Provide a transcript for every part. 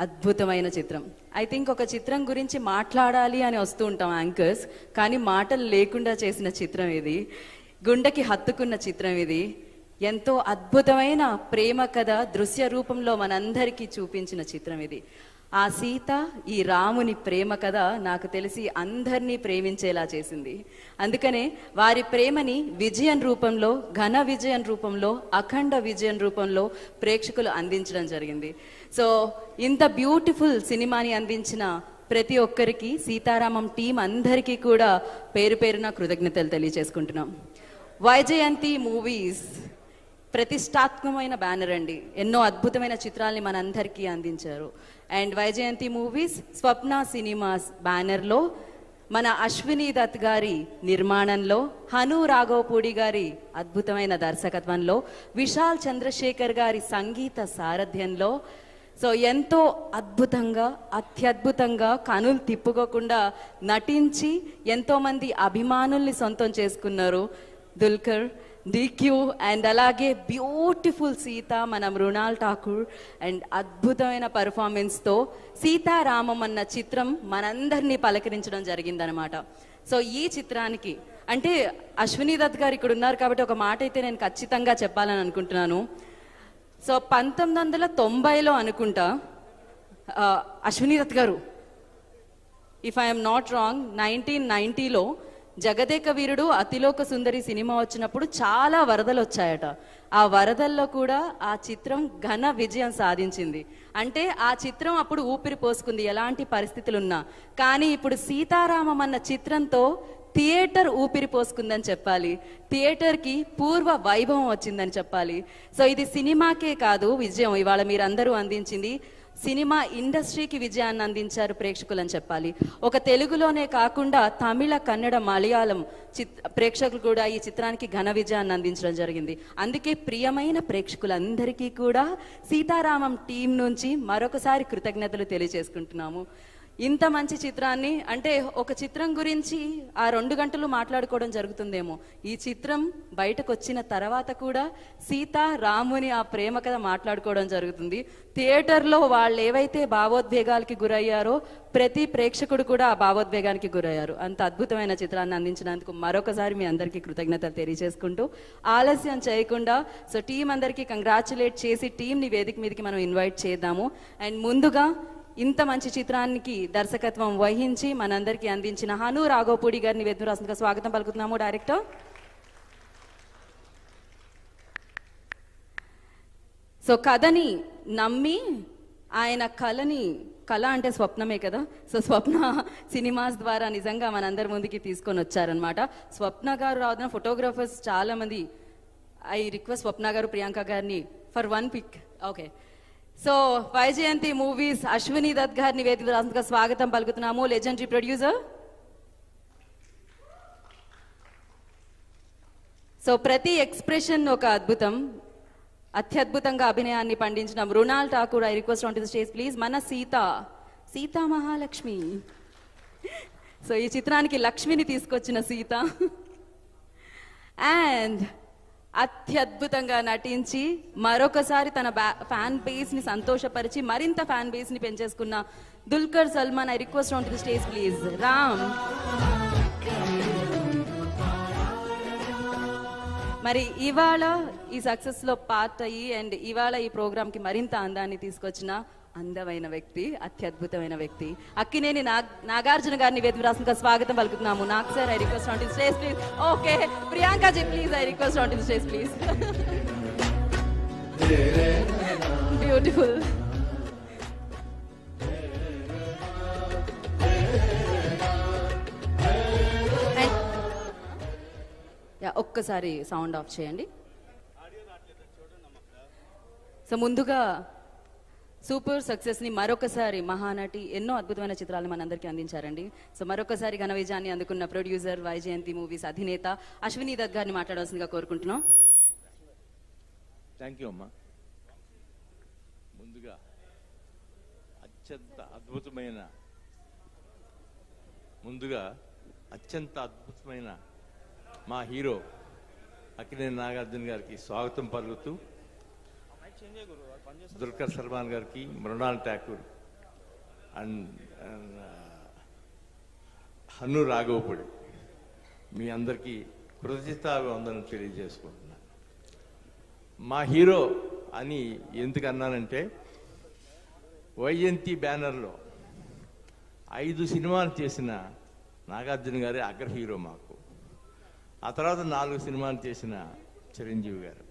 అద్భుతమైన చిత్రం. I think ఒక చిత్రం గురించి మాట్లాడాలి అని వస్తూ ఉంటాం యాంకర్స్, కానీ మాటలు లేకుండా చేసిన చిత్రం ఇది. గుండెకి హత్తుకున్న చిత్రం ఇది. ఎంతో అద్భుతమైన ప్రేమ కథ దృశ్య రూపంలో మనందరికీ చూపించిన చిత్రం ఇది. ఆ సీత ఈ రాముని ప్రేమ కథ నాకు తెలిసి అందరినీ ప్రేమించేలా చేసింది. అందుకనే వారి ప్రేమని విజయం రూపంలో, ఘన విజయం రూపంలో, అఖండ విజయం రూపంలో ప్రేక్షకులు అందించడం జరిగింది. సో ఇంత బ్యూటిఫుల్ సినిమాని అందించిన ప్రతి ఒక్కరికి, సీతారామం టీం అందరికీ కూడా పేరు పేరున కృతజ్ఞతలు తెలియజేసుకుంటున్నాం. వైజయంతి మూవీస్ ప్రతిష్టాత్మకమైన బ్యానర్ అండి. ఎన్నో అద్భుతమైన చిత్రాల్ని మనందరికీ అందించారు. And Vyjayanthi movies Swapna cinemas బ్యానర్లో మన అశ్విని దత్ గారి నిర్మాణంలో, హను రాఘవపూడి గారి అద్భుతమైన దర్శకత్వంలో, విశాల్ చంద్రశేఖర్ గారి సంగీత సారథ్యంలో సో ఎంతో అద్భుతంగా, అత్యద్భుతంగా, కనులు తిప్పుకోకుండా నటించి ఎంతోమంది అభిమానుల్ని సొంతం చేసుకున్నారు దుల్కర్, డిక్యూ, అండ్ అలాగే బ్యూటిఫుల్ సీత మన మృణాల్ ఠాకూర్ అండ్ అద్భుతమైన పర్ఫార్మెన్స్తో సీతారామం అన్న చిత్రం మనందరినీ పలకరించడం జరిగిందనమాట. సో ఈ చిత్రానికి అంటే అశ్విని దత్ గారు ఇక్కడ ఉన్నారు కాబట్టి ఒక మాట అయితే నేను ఖచ్చితంగా చెప్పాలని అనుకుంటున్నాను. సో 1990లో అనుకుంటా అశ్విని దత్ గారు, ఇఫ్ ఐఎమ్ నాట్ రాంగ్, 1990లో జగదేక వీరుడు అతిలోక సుందరి సినిమా వచ్చినప్పుడు చాలా వరదలు వచ్చాయట. ఆ వరదల్లో కూడా ఆ చిత్రం ఘన విజయం సాధించింది. అంటే ఆ చిత్రం అప్పుడు ఊపిరి పోసుకుంది ఎలాంటి పరిస్థితులున్నా. కానీ ఇప్పుడు సీతారామం అన్న చిత్రంతో థియేటర్ ఊపిరి పోసుకుందని చెప్పాలి. థియేటర్కి పూర్వ వైభవం వచ్చిందని చెప్పాలి. సో ఇది సినిమాకే కాదు విజయం ఇవాళ మీరందరూ అందించింది, సినిమా ఇండస్ట్రీకి విజయాన్ని అందించారు ప్రేక్షకులు అని చెప్పాలి. ఒక తెలుగులోనే కాకుండా తమిళ, కన్నడ, మలయాళం ప్రేక్షకులు కూడా ఈ చిత్రానికి ఘన విజయాన్ని అందించడం జరిగింది. అందుకే ప్రియమైన ప్రేక్షకులందరికీ కూడా సీతారామం టీం నుంచి మరొకసారి కృతజ్ఞతలు తెలియజేసుకుంటున్నాము. ఇంత మంచి చిత్రాన్ని, అంటే ఒక చిత్రం గురించి ఆ 2 గంటలు మాట్లాడుకోవడం జరుగుతుందేమో, ఈ చిత్రం బయటకు వచ్చిన తర్వాత కూడా సీత రాముని ఆ ప్రేమ కథ మాట్లాడుకోవడం జరుగుతుంది. థియేటర్లో వాళ్ళు ఏవైతే భావోద్వేగాలకి గురయ్యారో ప్రతి ప్రేక్షకుడు కూడా ఆ భావోద్వేగానికి గురయ్యారు. అంత అద్భుతమైన చిత్రాన్ని అందించినందుకు మరొకసారి మీ అందరికీ కృతజ్ఞతలు తెలియజేసుకుంటూ ఆలస్యం చేయకుండా సో టీం అందరికీ కంగ్రాచులేట్ చేసి టీంని వేదిక మీదకి మనం ఇన్వైట్ చేద్దాము. అండ్ ముందుగా ఇంత మంచి చిత్రానికి దర్శకత్వం వహించి మనందరికీ అందించిన హను రాఘవపూడి గారిని వేదిక రాష్ట్రంగా స్వాగతం పలుకుతున్నాము. డైరెక్టర్ సో కథని నమ్మి ఆయన కళ అంటే స్వప్నమే కదా, సో స్వప్న సినిమాస్ ద్వారా నిజంగా మనందరి ముందుకి తీసుకొని వచ్చారనమాట. స్వప్న గారు రావడం ఫోటోగ్రాఫర్స్ చాలా మంది. ఐ రిక్వెస్ట్ స్వప్న గారు, ప్రియాంక గారిని for 1 pic. Okay, so Vyjayanthi movies Ashwini Dutt గారిని వేదిక రాష్ట్రంగా స్వాగతం పలుకుతున్నాము. Legendary producer. సో ప్రతి ఎక్స్ప్రెషన్ ఒక అద్భుతం, అత్యద్భుతంగా అభినయాన్ని పండించిన Mrunal Thakur, I request on to the stage please. మన సీతా మహాలక్ష్మి. సో ఈ చిత్రానికి లక్ష్మిని తీసుకొచ్చిన సీత అండ్ అత్యద్భుతంగా నటించి మరొకసారి తన ఫ్యాన్ బేస్ ని సంతోషపరిచి మరింత ఫ్యాన్ బేస్ ని పెంచేసుకున్న Dulquer, Salmaan, I request on to the stage please. Ram. మరి ఇవాళ ఈ సక్సెస్ లో పార్ట్ అయ్యి అండ్ ఇవాళ ఈ ప్రోగ్రామ్ కి మరింత అందాన్ని తీసుకొచ్చిన అందమైన వ్యక్తి, అత్యద్భుతమైన వ్యక్తి అక్కినేని నాగార్జున గారిని వేదిక రాష్ట్రంగా స్వాగతం పలుకుతున్నాము. Nag sir, I request on to the stage please. Okay, Priyanka ji please, I request on to the stage please. Beautiful. ఒక్కసారి సౌండ్ ఆఫ్ చేయండి. సో ముందుగా సూపర్ సక్సెస్ ని మరొకసారి మహానటి ఎన్నో అద్భుతమైన చిత్రాలను మనందరికీ అందించారండి. సో మరొకసారి ఘన విజయాన్ని అందుకున్న ప్రొడ్యూసర్, వైజయంతి మూవీస్ అధినేత అశ్విని దత్ గారిని మాట్లాడాల్సిందిగా కోరుకుంటున్నాం. థ్యాంక్ యూ అమ్మా. ముందుగా అత్యంత అద్భుతమైన మా హీరో అక్కినేని నాగార్జున గారికి స్వాగతం పలుకుతూ, దుల్కర్ సల్మాన్ గారికి, మృణాల్ ఠాకూర్ అండ్ హను రాఘవపూడి, మీ అందరికీ కృతజ్ఞతాభివందనలు తెలియజేసుకుంటున్నాను. మా హీరో అని ఎందుకు అన్నానంటే, వైజయంతి బ్యానర్లో 5 సినిమాలు చేసిన నాగార్జున గారే అగ్ర హీరో మాకు. ఆ తర్వాత 4 సినిమాలు చేసిన చిరంజీవి గారు.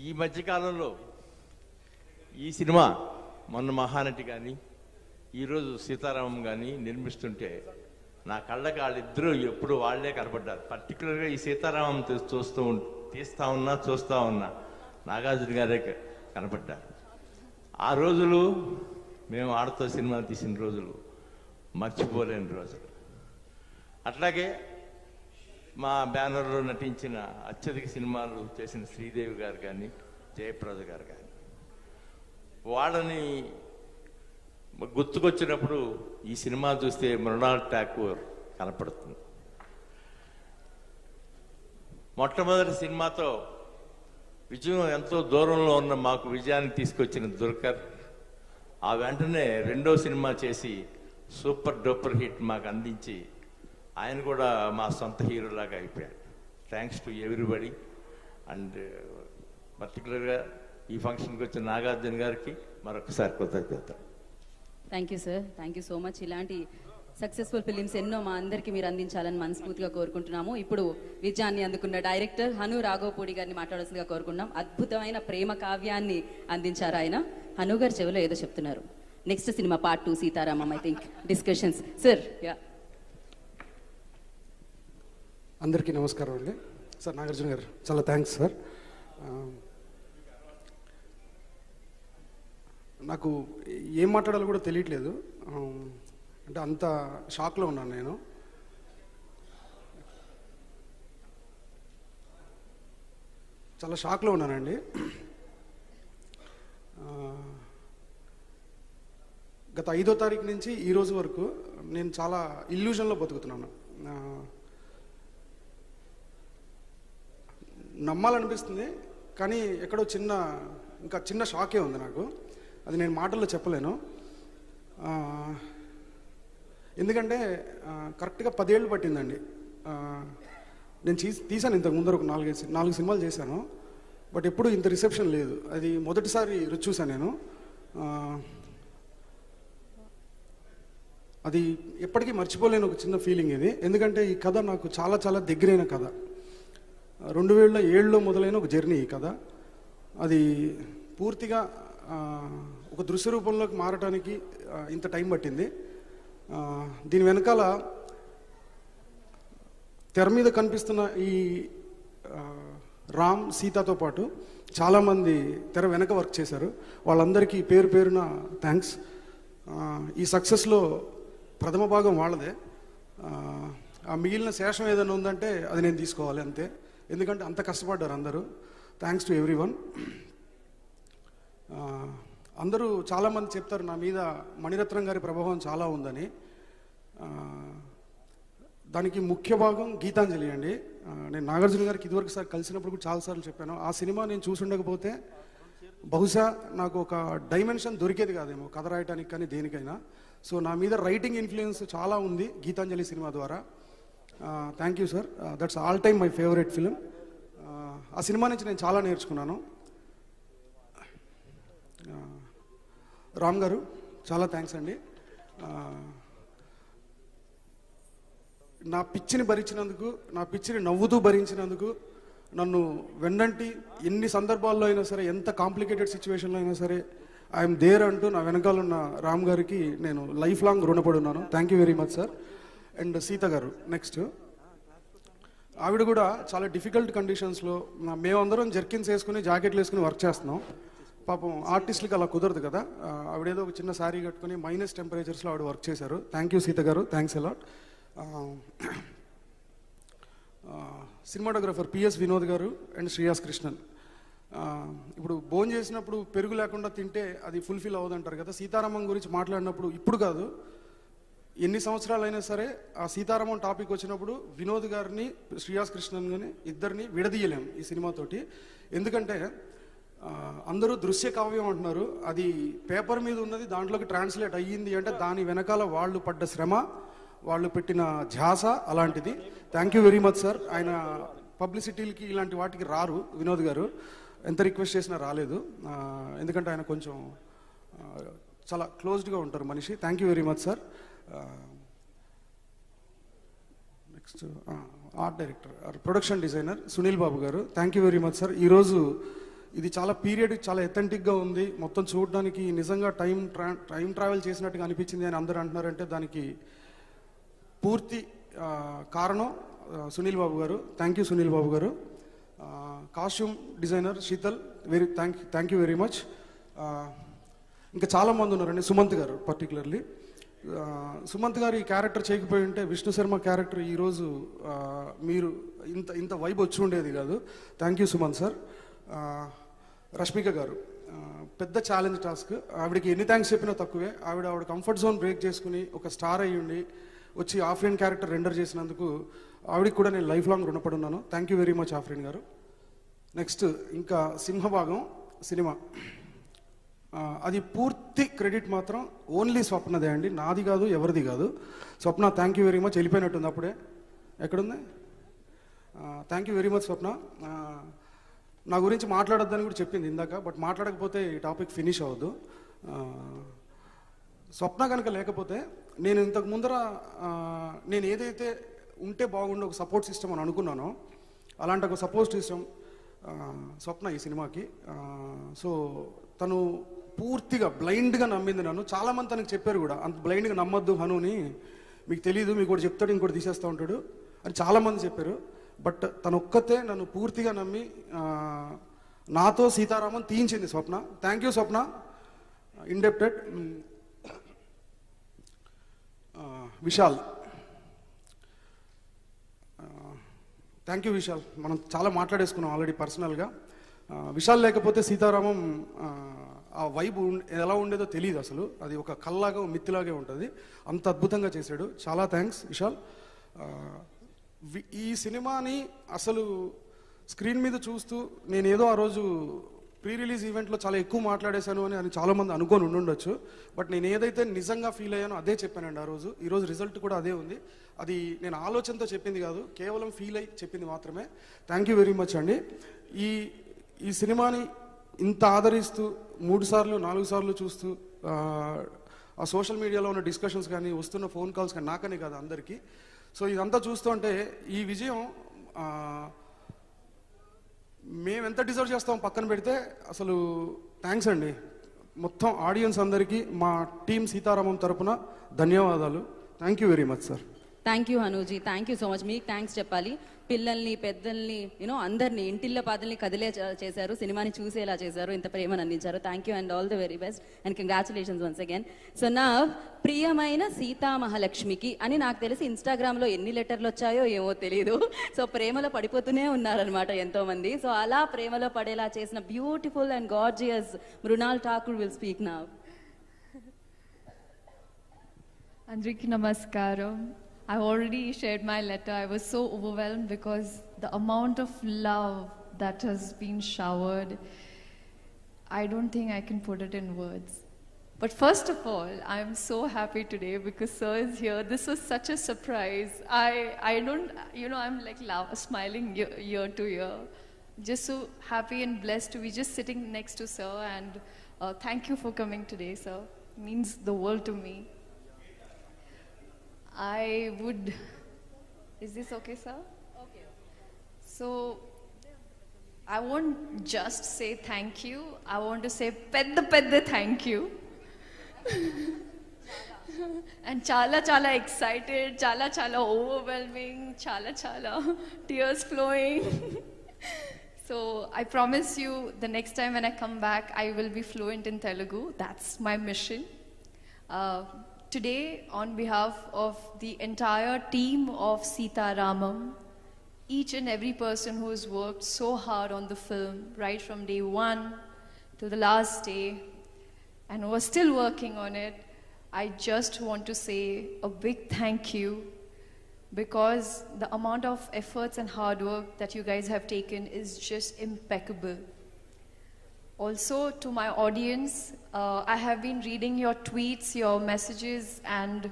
ఈ మధ్యకాలంలో ఈ సినిమా మొన్న మహానటి కానీ ఈరోజు సీతారామం కానీ నిర్మిస్తుంటే నా కళ్ళకి వాళ్ళిద్దరూ ఎప్పుడు వాళ్లే కనపడ్డారు. పర్టికులర్గా ఈ సీతారామం చూస్తూ ఉన్నా నాగార్జున గారే కనపడ్డారు. ఆ రోజులు మేము ఆడతో సినిమా తీసిన రోజులు మర్చిపోలేని రోజులు. అట్లాగే మా బ్యానర్లో నటించిన అత్యధిక సినిమాలు చేసిన శ్రీదేవి గారు కానీ జయప్రద గారు కానీ, వాళ్ళని గుర్తుకొచ్చినప్పుడు ఈ సినిమా చూస్తే మృణాల్ ఠాకూర్ కనపడుతుంది. మొట్టమొదటి సినిమాతో విజయం ఎంతో దూరంలో ఉన్న మాకు విజయాన్ని తీసుకొచ్చిన దుల్కర్ ఆ వెంటనే 2వ సినిమా చేసి సూపర్ డూపర్ హిట్ మాకు అందించి ఆయన కూడా మా సొంత హీరోలాగా అయిపోయాడు. Thanks to everybody. అండ్ పర్టికులర్గా ఈ ఫంక్షన్కి వచ్చిన నాగార్జున గారికి మరొకసారి కృతజ్ఞత. Thank you sir, thank you so much. ఇలాంటి సక్సెస్ఫుల్ ఫిలిమ్స్ ఎన్నో మా అందరికీ మీరు అందించాలని మనస్ఫూర్తిగా కోరుకుంటున్నాము. ఇప్పుడు విజయాన్ని అందుకున్న డైరెక్టర్ హను రాఘవపూడి గారిని మాట్లాడాల్సిందిగా కోరుకుంటున్నాం. అద్భుతమైన ప్రేమ కావ్యాన్ని అందించారు ఆయన. హను గారు చెవిలో ఏదో చెప్తున్నారు. Next cinema part 2 Sitaramam, I think discussions. Sir. Yeah, అందరికీ నమస్కారం అండి. సార్ నాగార్జున గారు చాలా థ్యాంక్స్ సార్. నాకు ఏం మాట్లాడాలో కూడా తెలియట్లేదు. అంటే అంత షాక్లో ఉన్నాను నేను. చాలా షాక్లో ఉన్నానండి. గత 5వ తారీఖు నుంచి ఈ రోజు వరకు నేను చాలా ఇల్యూషన్లో బతుకుతున్నాను. నమ్మాలనిపిస్తుంది కానీ ఎక్కడో ఇంకా చిన్న షాకే ఉంది నాకు. అది నేను మాటల్లో చెప్పలేను. ఎందుకంటే కరెక్ట్గా 10 ఏళ్ళు పట్టిందండి. నేను తీశాను ఇంతకు ముందర ఒక 4 సినిమాలు చేశాను. బట్ ఎప్పుడు ఇంత రిసెప్షన్ లేదు. అది మొదటిసారి రుచి చూశాను నేను. అది ఎప్పటికీ మర్చిపోలేని ఒక చిన్న ఫీలింగ్ ఇది. ఎందుకంటే ఈ కథ నాకు చాలా చాలా దగ్గరైన కథ. 2007లో మొదలైన ఒక జర్నీ ఈ కథ. అది పూర్తిగా ఒక దృశ్య రూపంలోకి మారటానికి ఇంత టైం పట్టింది. దీని వెనకాల తెర మీద కనిపిస్తున్న ఈ రామ్ సీతతో పాటు చాలామంది తెర వెనక వర్క్ చేశారు. వాళ్ళందరికీ పేరు పేరున థ్యాంక్స్. ఈ సక్సెస్లో ప్రథమ భాగం వాళ్ళదే. ఆ మిగిలిన శేషం ఏదైనా ఉందంటే అది నేను తీసుకోవాలి అంతే. ఎందుకంటే అంత కష్టపడ్డారు అందరూ. Thanks to everyone. అందరూ చాలామంది చెప్తారు నా మీద మణిరత్నం గారి ప్రభావం చాలా ఉందని. దానికి ముఖ్య భాగం గీతాంజలి అండి. నేను నాగార్జున గారికి ఇదివరకు సార్ కలిసినప్పుడు కూడా చాలాసార్లు చెప్పాను, ఆ సినిమా నేను చూసి ఉండకపోతే బహుశా నాకు ఒక డైమెన్షన్ దొరికేది కాదేమో కథ రాయటానికి కానీ దేనికైనా. సో నా మీద రైటింగ్ ఇన్ఫ్లుయెన్స్ చాలా ఉంది గీతాంజలి సినిమా ద్వారా. Thank you sir. That's all time my favourite film. ఆ సినిమా నుంచి నేను చాలా నేర్చుకున్నాను. రామ్ గారు చాలా థ్యాంక్స్ అండి. నా పిచ్చిని భరించినందుకు, నా పిచ్చిని నవ్వుతూ భరించినందుకు, నన్ను వెన్నంటి ఎన్ని సందర్భాల్లో అయినా సరే, ఎంత కాంప్లికేటెడ్ సిచ్యువేషన్లో అయినా సరే ఐఎమ్ దేర్ అంటూ నా వెనకాల ఉన్న రామ్ గారికి నేను లైఫ్ లాంగ్ రుణపడి ఉన్నాను. Thank you very much sir. And Sita గారు నెక్స్ట్. ఆవిడ కూడా చాలా డిఫికల్ట్ కండిషన్స్లో, మేమందరం జర్కిన్స్ వేసుకుని జాకెట్లు వేసుకుని వర్క్ చేస్తున్నాం. పాపం ఆర్టిస్టులకి అలా కుదరదు కదా. ఆవిడేదో ఒక చిన్న శారీ కట్టుకుని మైనస్ టెంపరేచర్స్లో ఆవిడ వర్క్ చేశారు. థ్యాంక్ యూ సీత గారు, thanks a lot. Cinematographer PS Vinod గారు అండ్ శ్రీయాస్ కృష్ణన్. ఇప్పుడు భోజనం చేసినప్పుడు పెరుగు లేకుండా తింటే అది ఫుల్ఫిల్ అవ్వదంటారు కదా. సీతారామం గురించి మాట్లాడినప్పుడు ఇప్పుడు కాదు, ఎన్ని సంవత్సరాలైనా సరే ఆ సీతారామం టాపిక్ వచ్చినప్పుడు వినోద్ గారిని శ్రీయాస్ కృష్ణన్ గారిని ఇద్దరిని విడదీయలేం ఈ సినిమాతోటి. ఎందుకంటే అందరూ దృశ్య కావ్యం అంటున్నారు. అది పేపర్ మీద ఉన్నది దాంట్లోకి ట్రాన్స్లేట్ అయ్యింది అంటే దాని వెనకాల వాళ్ళు పడ్డ శ్రమ, వాళ్ళు పెట్టిన ధ్యాస అలాంటిది. Thank you very much sir. ఆయన పబ్లిసిటీలకి ఇలాంటి వాటికి రారు వినోద్ గారు, ఎంత రిక్వెస్ట్ చేసినా రాలేదు. ఎందుకంటే ఆయన కొంచెం చాలా క్లోజ్డ్గా ఉంటారు మనిషి. Thank you very much sir. Next art director production designer Sunil Babu గారు, thank you very much sir. ఈరోజు ఇది చాలా పీరియడ్, చాలా ఎథెంటిక్గా ఉంది. మొత్తం చూడడానికి నిజంగా టైం ట్రావెల్ చేసినట్టుగా అనిపించింది అని అందరూ అంటున్నారంటే దానికి పూర్తి కారణం సునీల్ బాబు గారు. థ్యాంక్ యూ సునీల్ బాబు గారు. Costume designer Sheetal, thank you very much. ఇంకా చాలామంది ఉన్నారండి. సుమంత్ గారు పర్టికులర్లీ. సుమంత్ గారు ఈ క్యారెక్టర్ చేయకపోయి ఉంటే విష్ణు శర్మ క్యారెక్టర్ ఈరోజు మీరు ఇంత వైబ్ వచ్చి ఉండేది కాదు. Thank you Sumanth sir. Rashmika గారు, పెద్ద ఛాలెంజ్ టాస్క్. ఆవిడకి ఎన్ని థ్యాంక్స్ చెప్పినా తక్కువే. ఆవిడ కంఫర్ట్ జోన్ బ్రేక్ చేసుకుని ఒక స్టార్ అయ్యుండి వచ్చి ఆఫ్రిన్ క్యారెక్టర్ రెండర్ చేసినందుకు ఆవిడకి కూడా నేను లైఫ్ లాంగ్ రుణపడి ఉన్నాను. Thank you very much Afrin గారు. నెక్స్ట్ ఇంకా సింహభాగం సినిమా, అది పూర్తి క్రెడిట్ మాత్రం ఓన్లీ స్వప్నదే అండి, నాది కాదు, ఎవరిది కాదు. స్వప్న థ్యాంక్ యూ వెరీ మచ్. వెళ్ళిపోయినట్టుంది అప్పుడే. ఎక్కడుంది? థ్యాంక్ యూ వెరీ మచ్ స్వప్న. నా గురించి మాట్లాడొద్దని కూడా చెప్పింది ఇందాక, బట్ మాట్లాడకపోతే ఈ టాపిక్ ఫినిష్ అవ్వదు. స్వప్న కనుక లేకపోతే నేను ఇంతకు ముందర నేను ఏదైతే ఉంటే బాగుండే ఒక సపోర్ట్ సిస్టమ్ అని అనుకున్నానో అలాంటి ఒక సపోర్ట్ సిస్టమ్ స్వప్న ఈ సినిమాకి. సో తను పూర్తిగా బ్లైండ్గా నమ్మింది నన్ను. చాలామంది తనకు చెప్పారు కూడా, అంత బ్లైండ్గా నమ్మొద్దు హనుని, మీకు తెలియదు, మీకు కూడా చెప్తాడు ఇంకోటి తీసేస్తూ ఉంటాడు అని చాలామంది చెప్పారు. బట్ తను ఒక్కతే నన్ను పూర్తిగా నమ్మి నాతో సీతారామన్ తీయించింది Swapna. Thank you Swapna, indebted. Vishal, thank you Vishal. మనం చాలా మాట్లాడేసుకున్నాం ఆల్రెడీ పర్సనల్గా. విశాల్ లేకపోతే సీతారామం ఆ వైబ్ ఎలా ఉండేదో తెలియదు అసలు. అది ఒక కల్లాగా మిత్తిలాగే ఉంటుంది. అంత అద్భుతంగా చేశాడు. చాలా థ్యాంక్స్ విశాల్. ఈ సినిమాని అసలు స్క్రీన్ మీద చూస్తూ నేనేదో ఆ రోజు ప్రీ రిలీజ్ ఈవెంట్లో చాలా ఎక్కువ మాట్లాడేశాను అని చాలామంది అనుకొని ఉండుండొచ్చు. బట్ నేను ఏదైతే నిజంగా ఫీల్ అయ్యానో అదే చెప్పానండి ఆ రోజు. ఈరోజు రిజల్ట్ కూడా అదే ఉంది. అది నేను ఆలోచనతో చెప్పింది కాదు, కేవలం ఫీల్ అయ్యి చెప్పింది మాత్రమే. థ్యాంక్ యూ వెరీ మచ్ అండి. ఈ సినిమాని ఇంత ఆదరిస్తూ 3 సార్లు 4 సార్లు చూస్తూ ఆ సోషల్ మీడియాలో ఉన్న డిస్కషన్స్ కానీ వస్తున్న ఫోన్ కాల్స్ కానీ నాకనే కాదు అందరికీ. సో ఇదంతా చూస్తుంటే ఈ విజయం మేము ఎంత డిజర్వ్ చేస్తాం పక్కన పెడితే అసలు థ్యాంక్స్ అండి. మొత్తం ఆడియన్స్ అందరికీ మా టీం సీతారామం తరపున ధన్యవాదాలు. Thank you very much sir. Thank you Hanuji, thank you so much. మీకు థ్యాంక్స్ చెప్పాలి. పిల్లల్ని, పెద్దల్ని, అందరినీ ఇంటిల్ల పాదల్ని కదిలే చేశారు, సినిమాని చూసేలా చేశారు, ఇంత ప్రేమను అందించారు. Thank you and all the very best and congratulations once again. So నా ప్రియమైన సీతామహాలక్ష్మికి అని నాకు తెలిసి ఇన్స్టాగ్రామ్లో ఎన్ని లెటర్లు వచ్చాయో ఏమో తెలీదు. సో ప్రేమలో పడిపోతూనే ఉన్నారనమాట ఎంతోమంది. సో అలా ప్రేమలో పడేలా చేసిన beautiful and gorgeous Mrunal Thakur will speak now. Andriki namaskaram. I already shared my letter. I was so overwhelmed because the amount of love that has been showered, I don't think I can put it in words. But first of all, I'm so happy today because sir is here. This was such a surprise. I don't, I'm like smiling ear to ear. Just so happy and blessed to be just sitting next to sir, and thank you for coming today, sir. It means the world to me. Is this okay, sir? Okay. So, I won't just say thank you. I want to say pedda thank you. And chala excited, chala overwhelming, chala tears flowing. So, I promise you the next time when I come back, I will be fluent in Telugu. That's my mission. Today, on behalf of the entire team of Sita Ramam, each and every person who has worked so hard on the film, right from day 1 to the last day, and who are still working on it, I just want to say a big thank you, because the amount of efforts and hard work that you guys have taken is just impeccable. Also, to my audience, I have been reading your tweets, your messages, and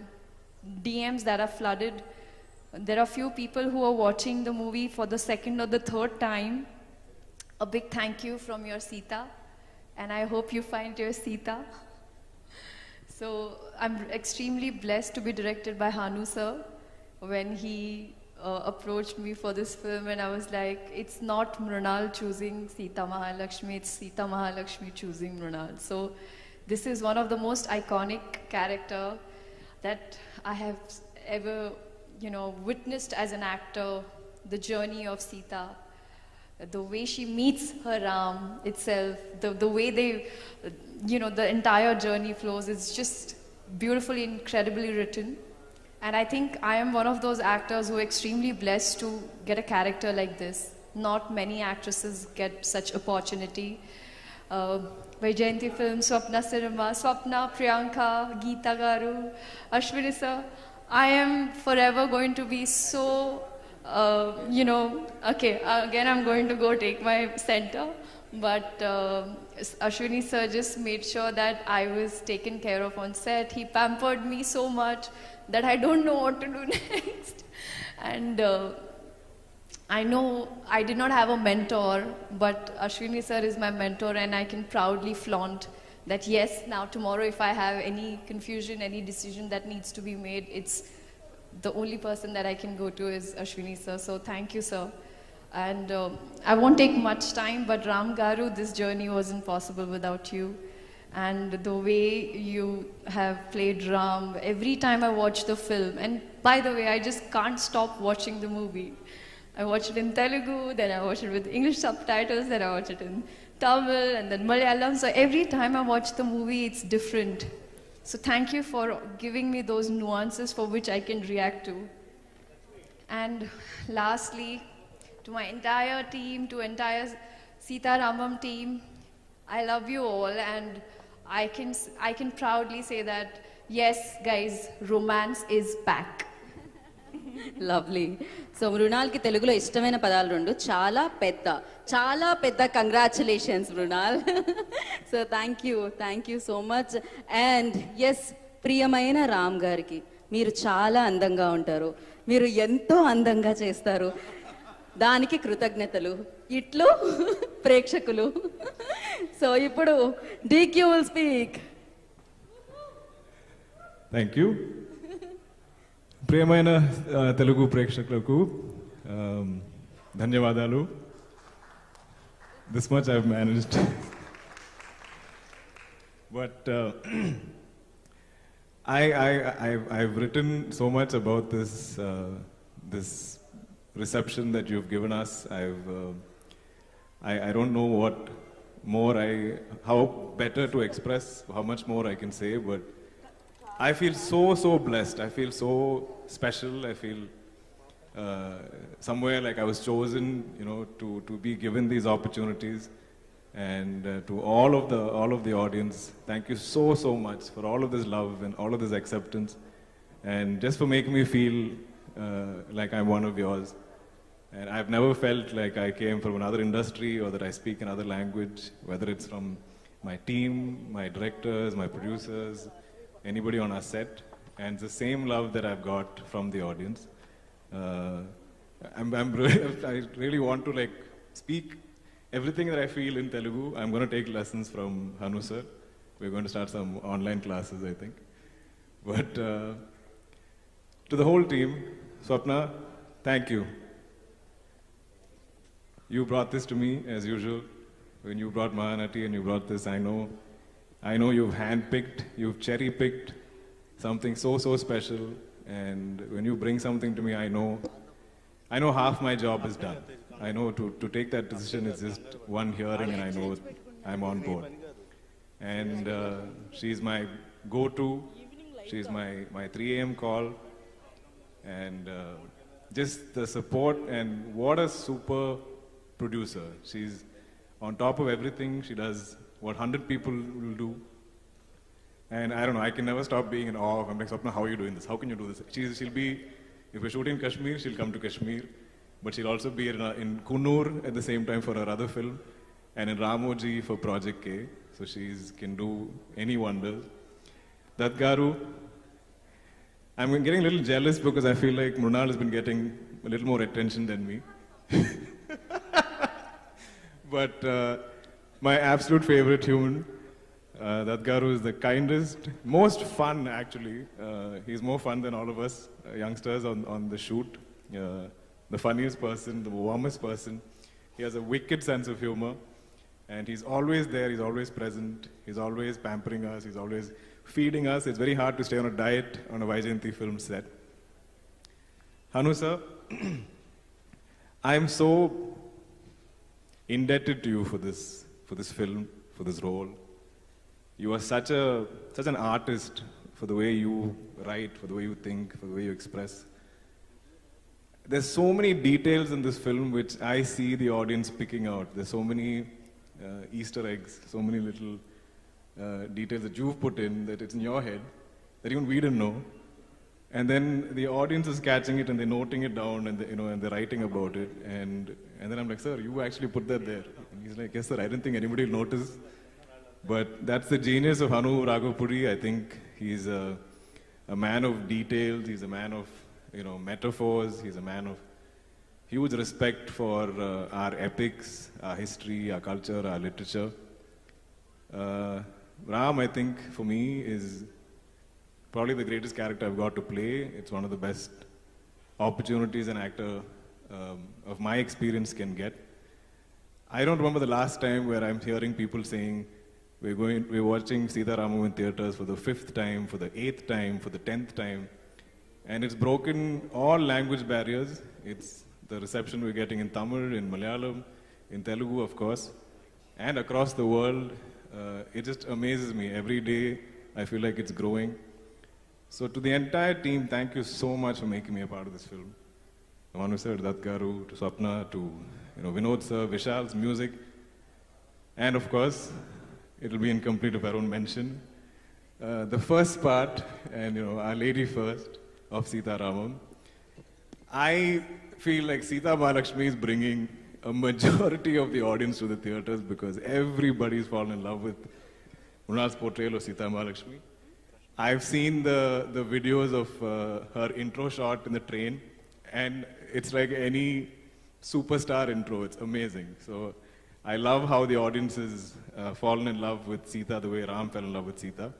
DMs that are flooded. There are few people who are watching the movie for the second or the third time. A big thank you from your Sita, and I hope you find your Sita. So I'm extremely blessed to be directed by Hanu sir. When he approached me for this film, and I was like, it's not Mrunal choosing Sita Mahalakshmi, it's Sita Mahalakshmi choosing Mrunal. So this is one of the most iconic character that I have ever, witnessed as an actor. The journey of Sita, the way she meets her Ram itself, the way they, the entire journey flows is just beautifully, incredibly written. And I think I am one of those actors who are extremely blessed to get a character like this. Not many actresses get such opportunity. Vaijayanti Film, Swapna Cinema, Swapna, Priyanka, Geeta Garu, Ashwini sir, I am forever going to be so, okay, again I'm going to go take my center. But Ashwini sir just made sure that I was taken care of on set. He pampered me so much that I don't know what to do next. And I know I did not have a mentor, but Ashwini sir is my mentor, and I can proudly flaunt that yes, now tomorrow if I have any confusion, any decision that needs to be made, it's the only person that I can go to is Ashwini sir. So thank you, sir. And I won't take much time, but Ram Garu, this journey wasn't possible without you. And the way you have played Ram, every time I watch the film, and by the way, I just can't stop watching the movie. I watch it in Telugu, then I watch it with English subtitles, then I watch it in Tamil, and then Malayalam. So every time I watch the movie, it's different. So thank you for giving me those nuances for which I can react to. And lastly, to my entire team, to entire Sita Ramam team, I love you all, and I can proudly say that, yes, guys, romance is back. Lovely. So మృణాల్కి తెలుగులో ఇష్టమైన పదాలు రెండు. చాలా పెద్ద congratulations Mrunal. So thank you so much. And yes, ప్రియమైన రామ్ గారికి, మీరు చాలా అందంగా ఉంటారు, మీరు ఎంతో అందంగా చేస్తారు, దానికి కృతజ్ఞతలు. ఇట్లు ప్రేక్షకులు. సో ఇప్పుడు DQ will speak. Thank you. ప్రియమైన తెలుగు ప్రేక్షకులకు ధన్యవాదాలు. This much I've managed. But I've written so much about this reception that you've given us. I don't know what more how better to express, how much more I can say, but I feel so blessed. I feel so special. I feel somewhere like I was chosen, to be given these opportunities. And to all of the audience, thank you so much for all of this love and all of this acceptance, and just for making me feel like I'm one of yours. And I've never felt like I came from another industry or that I speak another language, whether it's from my team, my directors, my producers, anybody on our set. And it's the same love that I've got from the audience. I really want to speak everything that I feel in Telugu. I'm going to take lessons from Hanu sir. We're going to start some online classes, I think. But to the whole team, Swapna, thank you. You brought this to me as usual. When you brought Mahanati and you brought this, I know you've handpicked, you've cherry-picked something so special. And when you bring something to me, I know half my job is done. I know to take that decision is just one hearing, and I know I'm on board. And she's my go-to. She's my 3 a.m. call. And just the support, and what a super producer. She's on top of everything. She does what 100 people will do. And I don't know, I can never stop being in awe. I'm like, Swapna, how are you doing this? How can you do this? She'll be, if we're shooting in Kashmir, she'll come to Kashmir. But she'll also be in Kunur at the same time for her other film. and in Ramoji for Project K. So she can do any wonders. Dutt Garu, I'm getting a little jealous because I feel like Mrunal has been getting a little more attention than me. But my absolute favorite human, Dutt Garu, is the kindest, most fun actually. He's more fun than all of us youngsters on the shoot. The funniest person, the warmest person. He has a wicked sense of humor. And he's always there, he's always present, he's always pampering us, he's always feeding us. It's very hard to stay on a diet on a Vaijayanti film set. Hanu sir, I am so indebted to you for this film, for this role. You are such an artist for the way you write, for the way you think, for the way you express. There's so many details in this film which I see the audience picking out. There's so many Easter eggs, so many little details that you've put in that it's in your head that even we didn't know, and then the audience is catching it and they're noting it down and and they're writing about it, and then I'm like, sir, you actually put that there. And he's like, yes sir, I didn't think anybody will notice, but that's the genius of Hanu Raghupuri. I think he's a man of details. He's a man of metaphors. He's a man of huge respect for our epics, our history, our culture, our literature. Ram, I think, for me, is probably the greatest character I've got to play. It's one of the best opportunities an actor of my experience can get. I don't remember the last time where I'm hearing people saying, we're watching Sita Ramam in theaters for the 5th time, for the 8th time, for the 10th time. And it's broken all language barriers. It's the reception we're getting in Tamil, in Malayalam, in Telugu, of course, and across the world. It just amazes me. Every day, I feel like it's growing. So to the entire team, thank you so much for making me a part of this film. Manu sir, Dutt Garu, to Swapna, to Vinod sir, Vishal's music, and of course, it'll be incomplete if I don't mention the first part, and Our Lady First of Sita Ramam. I feel like Sita Mahalakshmi is bringing a majority of the audience to the theaters because everybody's fallen in love with Mrunal's portrayal of Sita Mahalakshmi. I've seen the videos of her intro shot in the train, and it's like any superstar intro. It's amazing. So I love how the audience has fallen in love with Sita the way Ram fell in love with Sita.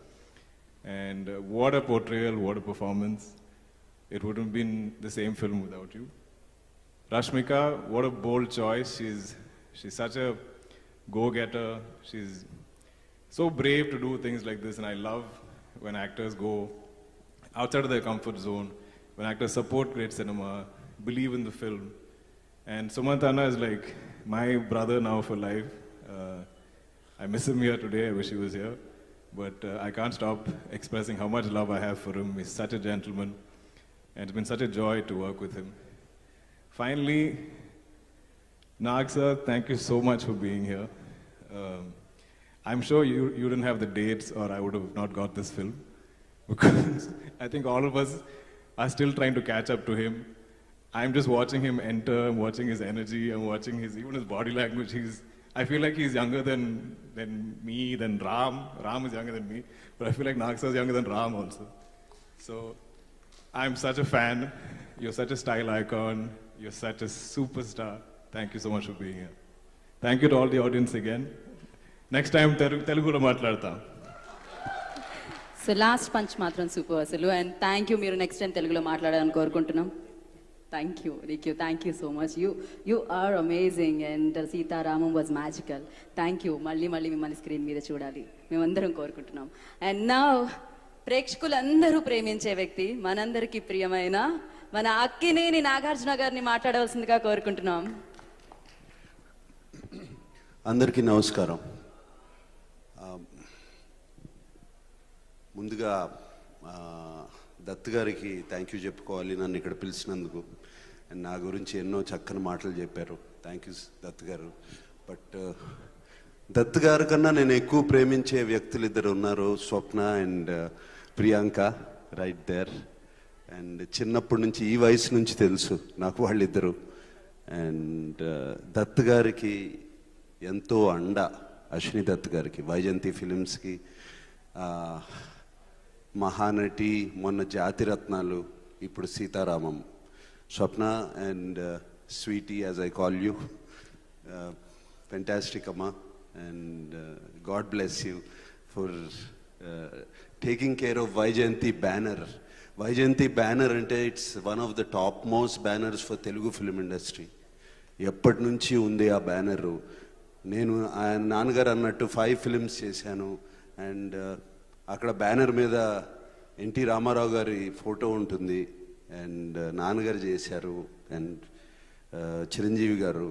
And what a portrayal, what a performance. It wouldn't have been the same film without you. Rashmika, what a bold choice. She's such a go-getter. She's so brave to do things like this, and I love when actors go outside of their comfort zone, when actors support great cinema, believe in the film. And Sumanth is like my brother now for life. I miss him here today. I wish he was here. But I can't stop expressing how much love I have for him. He's such a gentleman. And it's been such a joy to work with him. Finally, Nag sir, thank you so much for being here. I'm sure you didn't have the dates or I would have not got this film. Because I think all of us are still trying to catch up to him. I'm just watching him enter, I'm watching his energy, I'm watching even his body language. I feel like he's younger than me, than Ram. Ram is younger than me, but I feel like Nag sir is younger than Ram also. So I'm such a fan. You're such a style icon. You're such a superstar. Thank you so much for being here. Thank you to all the audience again. Next time, Telugulo matladtam. So last punch matram super asalu, and thank you. Meeru next time Telugulo matladalani korukuntunnam. Thank you, Ricky. Thank you so much. You are amazing, and Sita Ramam was magical. Thank you. Malli mimmalni screen meeda chudali. Memandaram korukuntunnam. And now, ప్రేక్షకులందరూ ప్రేమించే వ్యక్తి, మనందరికీ ప్రియమైన మన అక్కినేని నాగార్జున గారిని మాట్లాడవలసిందిగా కోరుకుంటున్నాం. అందరికీ నమస్కారం. ముందుగా దత్ గారికి థ్యాంక్ యూ చెప్పుకోవాలి, నన్ను ఇక్కడ పిలిచినందుకు. అండ్ నా గురించి ఎన్నో చక్కని మాటలు చెప్పారు. థ్యాంక్ యూ దత్ గారు. బట్ దత్ గారి కన్నా నేను ఎక్కువ ప్రేమించే వ్యక్తులు ఇద్దరు ఉన్నారు, Swapna and Priyanka, right there. And చిన్నప్పటి నుంచి, ఈ వయసు నుంచి తెలుసు నాకు వాళ్ళిద్దరు. అండ్ దత్ గారికి ఎంతో అండ అశ్విని దత్ గారికి, వైజయంతి ఫిలిమ్స్కి, మహానటి, మొన్న జాతిరత్నాలు, ఇప్పుడు Sitaramam. Swapna and sweetie, as I call you, fantastic అమ్మా, and God bless you for taking care of Vyjayanthi banner. Vyjayanthi banner అంటే it's one of the top most banners for Telugu film industry. ఎప్పటి నుంచి ఉంది ఆ బ్యానరు. నేను ఆయన నాన్నగారు అన్నట్టు 5 ఫిలిమ్స్ చేశాను, అండ్ అక్కడ బ్యానర్ మీద ఎన్టీ రామారావు గారి ఫోటో ఉంటుంది, అండ్ నాన్నగారు చేశారు, అండ్ చిరంజీవి గారు.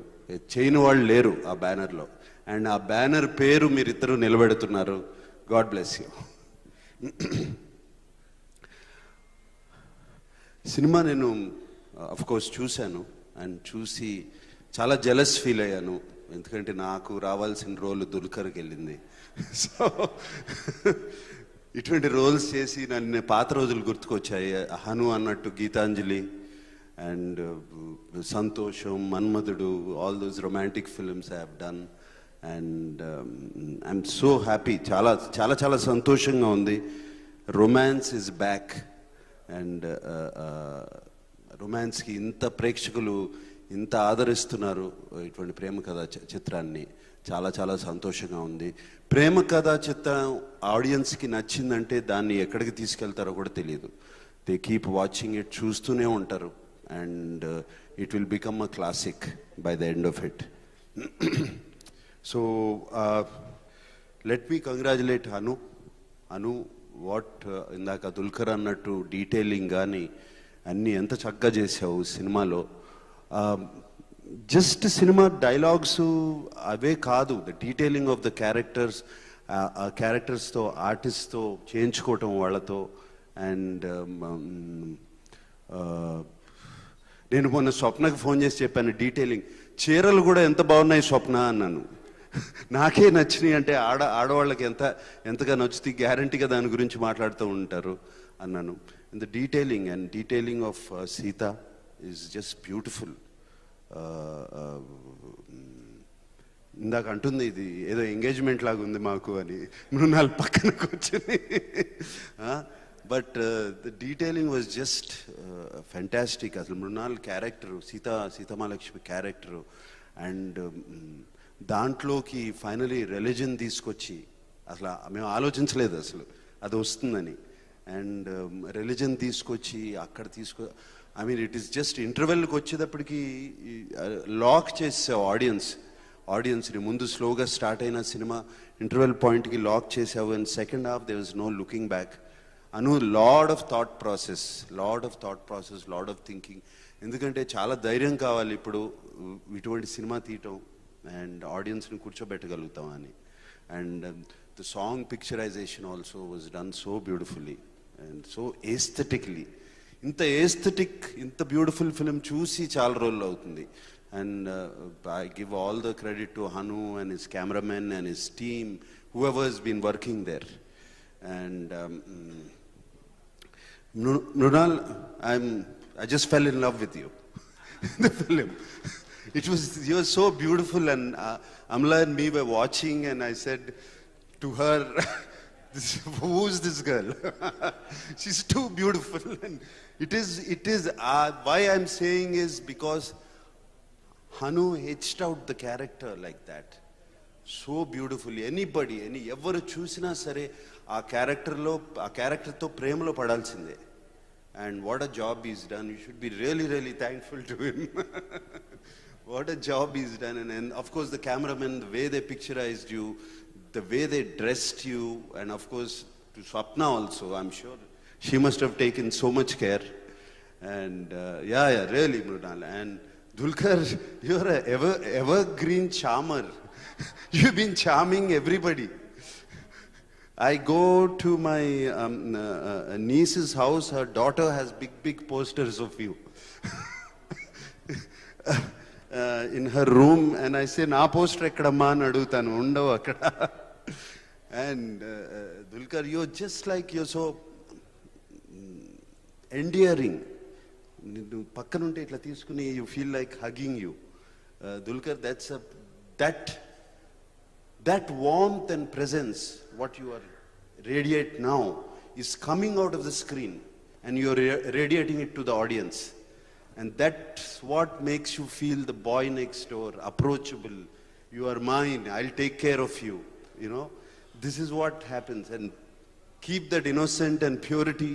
చేయని వాళ్ళు లేరు ఆ బ్యానర్లో, అండ్ ఆ బ్యానర్ పేరు మీరిద్దరూ నిలబెడుతున్నారు. God bless you. సినిమా నేను అఫ్కోర్స్ చూశాను, అండ్ చూసి చాలా జెలస్ ఫీల్ అయ్యాను, ఎందుకంటే నాకు రావాల్సిన రోల్ దుల్కర్కి వెళ్ళింది. సో ఇటువంటి రోల్స్ చేసి నన్ను పాత రోజులు గుర్తుకొచ్చాయి. హను అన్నట్టు Gitanjali, and Santosham, Manmadhudu, all those romantic films I have done, and I'm so happy. చాలా చాలా చాలా సంతోషంగా ఉంది. రొమాన్స్ ఇస్ బ్యాక్, అండ్ రొమాన్స్కి ఇంత ప్రేక్షకులు ఇంత ఆదరిస్తున్నారు ఇటువంటి ప్రేమ కథా చిత్రాన్ని. చాలా చాలా సంతోషంగా ఉంది. ప్రేమ కథా చిత్రం ఆడియన్స్కి నచ్చిందంటే దాన్ని ఎక్కడికి తీసుకెళ్తారో కూడా తెలియదు. దే కీప్ వాచింగ్ ఇట్, చూస్తూనే ఉంటారు, and it will become a classic by the end of it. So let me congratulate Hanu. What ఇందాక దుల్కర్ అన్నట్టు డీటెయిలింగ్ కానీ అన్నీ ఎంత చక్కగా చేసావు సినిమాలో. జస్ట్ సినిమా డైలాగ్స్ అవే కాదు, the detailing of the characters, ఆ క్యారెక్టర్స్తో ఆర్టిస్ట్తో చేయించుకోవటం వాళ్ళతో. అండ్ నేను మొన్న స్వప్నకి ఫోన్ చేసి చెప్పాను డీటెయిలింగ్, చీరలు కూడా ఎంత బాగున్నాయి స్వప్న అన్నాను. నాకే నచ్చినాయి అంటే ఆడవాళ్ళకి ఎంతగా నచ్చుతాయి, గ్యారంటీగా దాని గురించి మాట్లాడుతూ ఉంటారు అన్నాను. And the detailing of Sita is just beautiful. ఇందాక అంటుంది ఇది ఏదో ఎంగేజ్మెంట్ లాగా ఉంది మాకు అని, మృణాల్ పక్కన కూర్చుని. But the detailing was just fantastic. అసలు Mrunal character, Sitamahalakshmi character, and దాంట్లోకి ఫైనలీ రిలీజన్ తీసుకొచ్చి, అసలు మేము ఆలోచించలేదు అసలు అది వస్తుందని, అండ్ రిలీజన్ తీసుకొచ్చి అక్కడ I mean it is just ఇంటర్వెల్కి వచ్చేటప్పటికి లాక్ చేసావు ఆడియన్స్ని. ముందు స్లోగా స్టార్ట్ అయిన సినిమా ఇంటర్వెల్ పాయింట్కి లాక్ చేసావు, and second half there was no looking back. Lot of thought process, lot of thinking. ఎందుకంటే చాలా ధైర్యం కావాలి ఇప్పుడు ఇటువంటి సినిమా తీయటం, అండ్ ఆడియన్స్ని కూర్చోబెట్టగలుగుతాం అని. And the song picturization also was done so beautifully and so aesthetically. ఇంత ఏస్థెటిక్, ఇంత బ్యూటిఫుల్ ఫిలిం చూసి చాలా రోజులు అవుతుంది. And I give all the credit to Hanu and his cameraman and his team, whoever has been working there. And Mrunal, I just fell in love with you in the film. You were so beautiful, and Amla and me were watching, and I said to her, who's this girl? She's too beautiful. And it is why I'm saying is because Hanu etched out the character like that so beautifully. ఎవరు చూసినా సరే ఆ క్యారెక్టర్తో ప్రేమలో పడాల్సిందే. And what a job he's done. You should be really, really thankful to him. What a job he's done. And of course the cameramen, the way they picturized you, the way they dressed you, and of course to Swapna also, I'm sure she must have taken so much care. And yeah, really, Mrunal. And Dulquer, you're an evergreen charmer. You've been charming everybody. I go to my niece's house, her daughter has big posters of you in her room, and I say, na poster ekkadamma ani adugutanu, undavu akkada. And Dulquer, you're just like, you're so endearing. నిన్ను పక్కనుంటే ఇట్లా తీసుకుని, you feel like hugging you. Dulquer, that that warmth and presence, what you are radiate now, is coming out of the screen and you are radiating it to the audience. And that's what makes you feel the boy next door, approachable. You are mine, I'll take care of you, you know. This is what happens. And keep that innocent and purity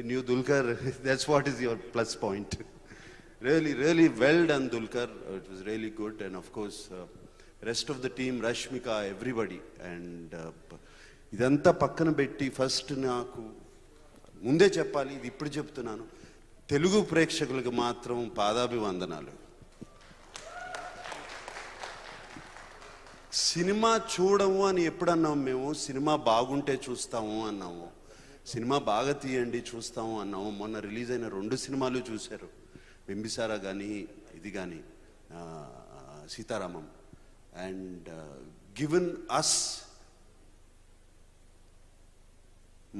in you, Dulquer. That's what is your plus point. Really, really well done, Dulquer. It was really good. And of course, rest of the team, Rashmika, everybody. And ఇదంతా పక్కన పెట్టి first నాకు ముందే చెప్పాలి, ఇది ఇప్పుడు చెప్తున్నాను, తెలుగు ప్రేక్షకులకు మాత్రం పాదాభివందనాలు. సినిమా చూడము అని ఎప్పుడన్నాము మేము? సినిమా బాగుంటే చూస్తాము అన్నాము, సినిమా బాగా తీయండి చూస్తాము అన్నాము. మొన్న రిలీజ్ అయిన 2 సినిమాలు చూశారు, బింబిసారా కానీ ఇది కానీ Sitaramam. And given us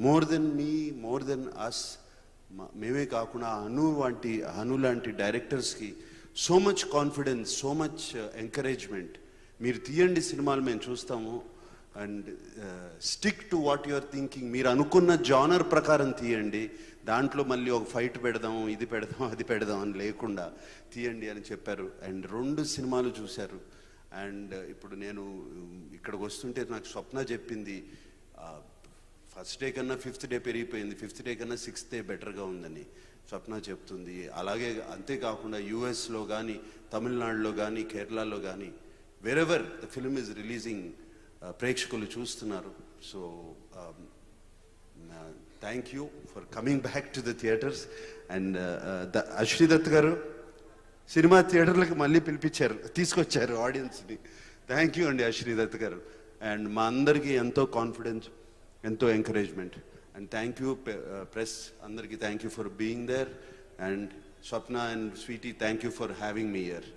more than me, more than us, మేమే కాకుండా హను లాంటి డైరెక్టర్స్కి so much confidence, so much encouragement. మీరు తీయండి సినిమాలు, మేము చూస్తాము. And stick to what you are thinking. మీరు అనుకున్న జానర్ ప్రకారం తీయండి, దాంట్లో మళ్ళీ ఒక ఫైట్ పెడదాం, ఇది పెడదాం, అది పెడదాం అని లేకుండా తీయండి అని చెప్పారు. అండ్ 2 సినిమాలు చూశారు. అండ్ ఇప్పుడు నేను ఇక్కడికి వస్తుంటే నాకు స్వప్న చెప్పింది, ఫస్ట్ డే కన్నా 5th డే పెరిగిపోయింది, 5th డే కన్నా 6th డే బెటర్గా ఉందని స్వప్న చెప్తుంది. అలాగే అంతేకాకుండా యూఎస్లో కానీ, తమిళనాడులో కానీ, కేరళలో కానీ, wherever the film is releasing, ప్రేక్షకులు చూస్తున్నారు. So thank you for coming back to the theatres. And Ashwini Dutt గారు సినిమా థియేటర్లకు మళ్ళీ పిలిపించారు, తీసుకొచ్చారు ఆడియన్స్ని. థ్యాంక్ యూ అండి అశ్విని దత్ గారు. అండ్ మా అందరికీ ఎంతో కాన్ఫిడెన్స్, ఎంతో encouragement. And thank you press అందరికీ, thank you for being there. And Swapna and sweetie, thank you for having me here.